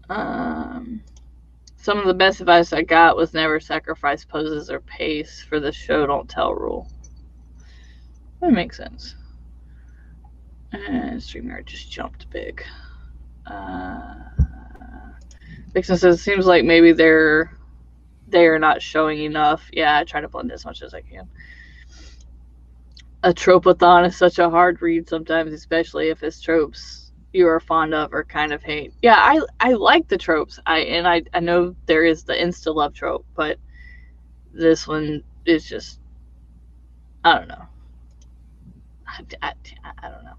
Some of the best advice I got was never sacrifice poses or pace for the show don't tell rule. That makes sense. And StreamYard just jumped big. Vixen says, seems like maybe they are not showing enough. Yeah, I try to blend as much as I can. A trope-a-thon is such a hard read sometimes, especially if it's tropes you are fond of or kind of hate. Yeah, I like the tropes. I know there is the insta love trope, but this one is just, I don't know. I don't know.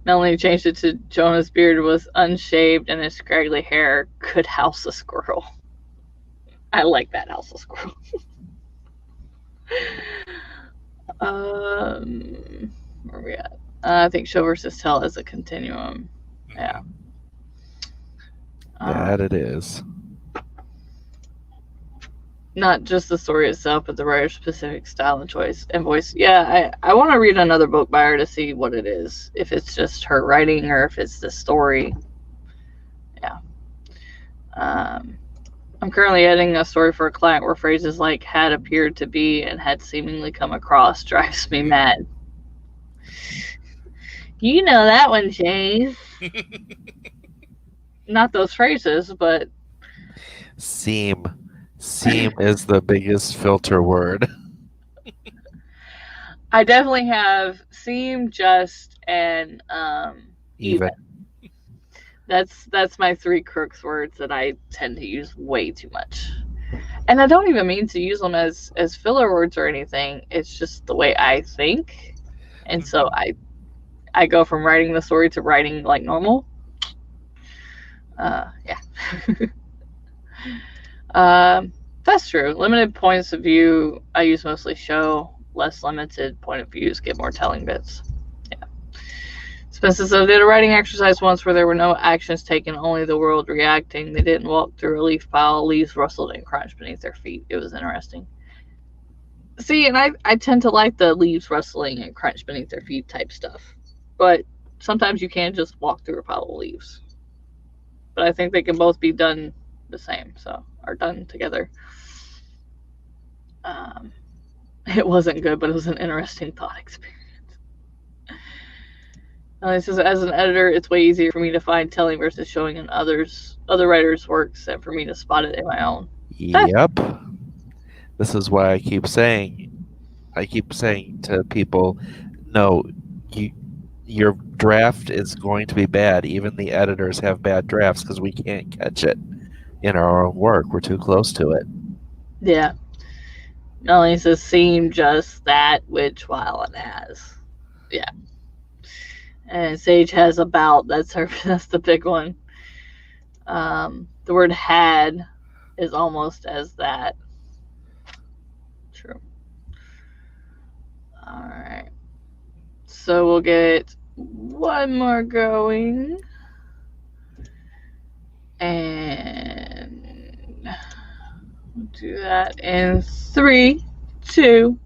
Melanie changed it to Jonah's beard was unshaved and his scraggly hair could house a squirrel. I like that house a squirrel. Where are we at? I think show versus tell is a continuum. Yeah. That it is. Not just the story itself, but the writer's specific style and choice and voice. Yeah, I want to read another book by her to see what it is. If it's just her writing or if it's the story. Yeah. I'm currently editing a story for a client where phrases like had appeared to be and had seemingly come across drives me mad. You know that one, Jayce. Not those phrases, but Seem. Seem is the biggest filter word. I definitely have seem, just, and even. That's my three crooks words that I tend to use way too much. And I don't even mean to use them as filler words or anything. It's just the way I think. And so I go from writing the story to writing like normal. Yeah. That's true. Limited points of view I use mostly show. Less limited point of views get more telling bits. Yeah. Spencer said, I did a writing exercise once where there were no actions taken, only the world reacting. They didn't walk through a leaf pile, leaves rustled and crunched beneath their feet. It was interesting. See, and I tend to like the leaves rustling and crunch beneath their feet type stuff. But sometimes you can't just walk through a pile of leaves. But I think they can both be done the same, so, or done together. It wasn't good, but it was an interesting thought experience. It says, as an editor, it's way easier for me to find telling versus showing in other writers' works than for me to spot it in my own. Yep. This is why I keep saying to people, no, your draft is going to be bad. Even the editors have bad drafts because we can't catch it in our own work. We're too close to it. Yeah. Melanie says, seem, just, that, which, while, and as. Yeah. And Sage has about. That's her. That's the big one. The word had is almost as that. True. All right. So we'll get one more going. And we'll do that in 3, 2,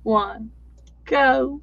1, go.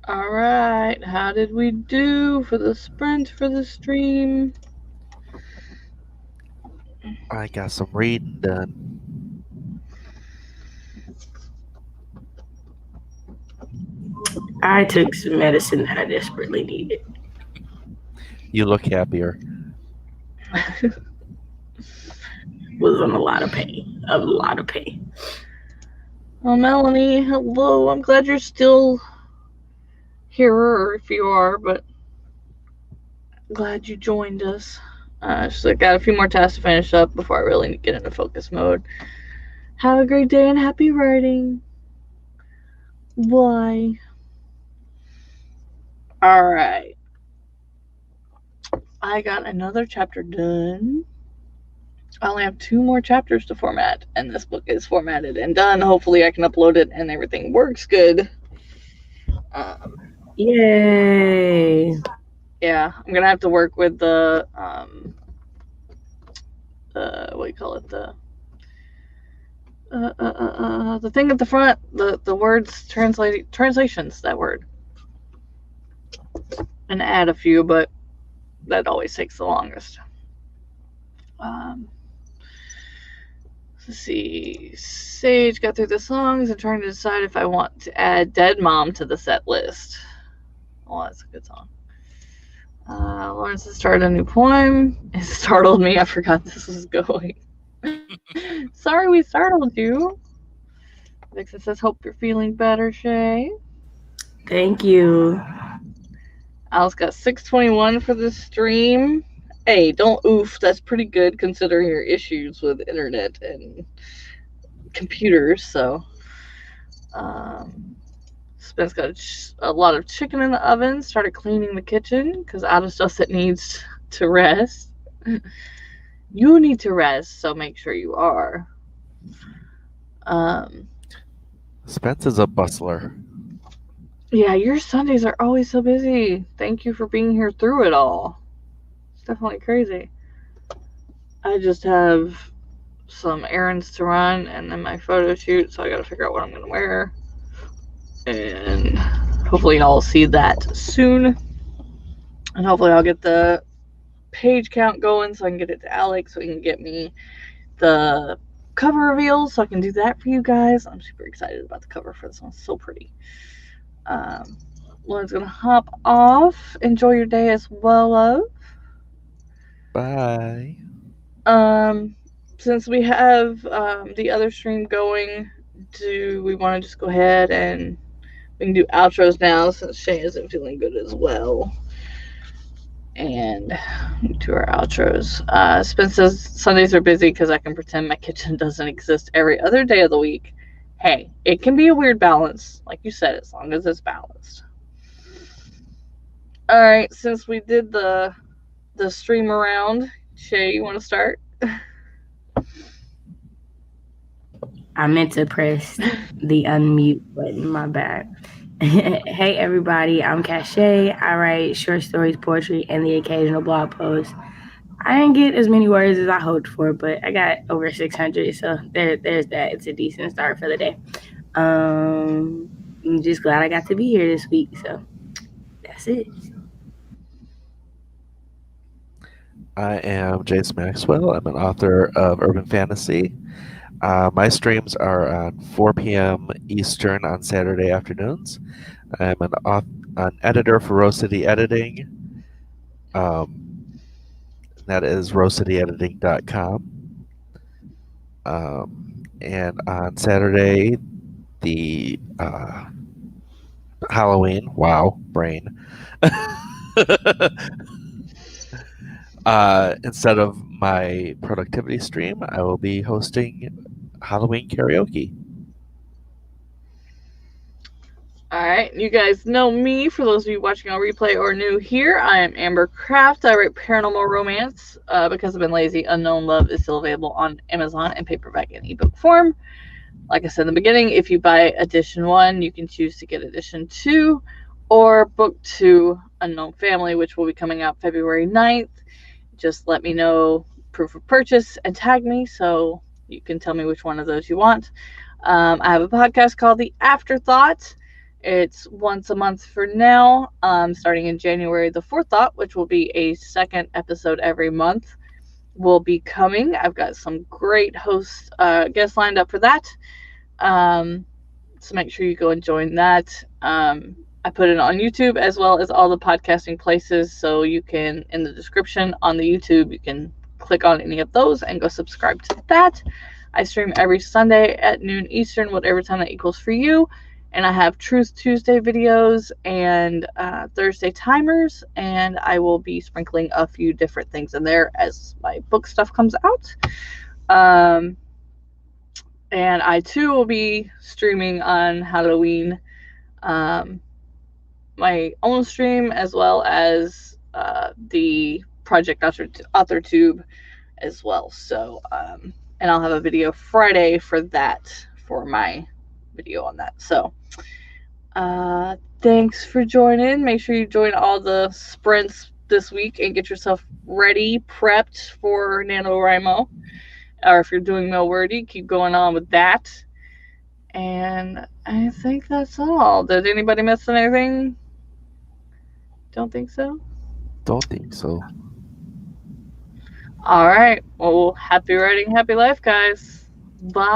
Alright, how did we do for the sprint for the stream? I got some reading done. I took some medicine that I desperately needed. You look happier. Was in a lot of pain. A lot of pain. Oh, Melanie, hello. I'm glad you're still here, or if you are, but glad you joined us. So I got a few more tasks to finish up before I really get into focus mode. Have a great day and happy writing. Bye. Alright. I got another chapter done. I only have 2 more chapters to format, and this book is formatted and done. Hopefully I can upload it and everything works good. Yay! Yeah, I'm gonna have to work with the what do you call it, the thing at the front, the words translations, that word, and add a few, but that always takes the longest. Let's see. Sage got through the songs and trying to decide if I want to add Dead Mom to the set list. Oh, that's a good song. Lawrence has started a new poem. It startled me. I forgot this was going. Sorry we startled you. Vixen says, hope you're feeling better, Shay. Thank you. Alice got 621 for the stream. Hey, don't oof. That's pretty good considering your issues with internet and computers. So, Spence got a lot of chicken in the oven. Started cleaning the kitchen because out of stuff that needs to rest. You need to rest, so make sure you are. Spence is a bustler. Yeah, your Sundays are always so busy. Thank you for being here through it all. It's definitely crazy. I just have some errands to run and then my photo shoot, so I gotta figure out what I'm gonna wear. And hopefully I'll see that soon. And hopefully I'll get the page count going so I can get it to Alex so he can get me the cover reveal so I can do that for you guys. I'm super excited about the cover for this one. It's so pretty. Lauren's gonna hop off. Enjoy your day as well, love. Bye. Since we have the other stream going, do we want to just go ahead and we can do outros now since Shay isn't feeling good as well? And do our outros. Spence says Sundays are busy because I can pretend my kitchen doesn't exist every other day of the week. Hey, it can be a weird balance, like you said, as long as it's balanced. All right, since we did the stream around, Shay, you want to start? I meant to press the unmute button, my bad. Hey everybody, I'm Kashay. I write short stories, poetry, and the occasional blog post. I didn't get as many words as I hoped for, but I got over 600, so there's that. It's a decent start for the day. I'm just glad I got to be here this week, so that's it. I am Jayce Maxwell. I'm an author of urban fantasy. My streams are on 4 p.m. Eastern on Saturday afternoons. I'm an editor for Rose City Editing. That is rosecityediting.com. And on Saturday, the Halloween, wow, brain. Instead of my productivity stream, I will be hosting Halloween karaoke. Alright, you guys know me. For those of you watching on replay or new here, I am Amber Craft. I write paranormal romance. Because I've been lazy, Unknown Love is still available on Amazon in paperback and ebook form. Like I said in the beginning, if you buy edition 1, you can choose to get edition 2 or book 2, Unknown Family, which will be coming out February 9th. Just let me know proof of purchase and tag me so you can tell me which one of those you want. I have a podcast called The Afterthought. It's once a month for now, starting in January. The fourth thought, which will be a second episode every month, will be coming. I've got some great hosts, guests lined up for that. So make sure you go and join that. I put it on YouTube as well as all the podcasting places. So you can, in the description on the YouTube, you can click on any of those and go subscribe to that. I stream every Sunday at noon Eastern, whatever time that equals for you. And I have Truth Tuesday videos and Thursday timers. And I will be sprinkling a few different things in there as my book stuff comes out. And I too will be streaming on Halloween, my own stream as well as the Project Author Tube as well. So, and I'll have a video Friday for that, for my video on that. So, thanks for joining. Make sure you join all the sprints this week and get yourself ready, prepped for NaNoWriMo. Or if you're doing Milwordy, keep going on with that. And I think that's all. Did anybody miss anything? Don't think so? Don't think so. All right. Well, happy writing, happy life, guys. Bye.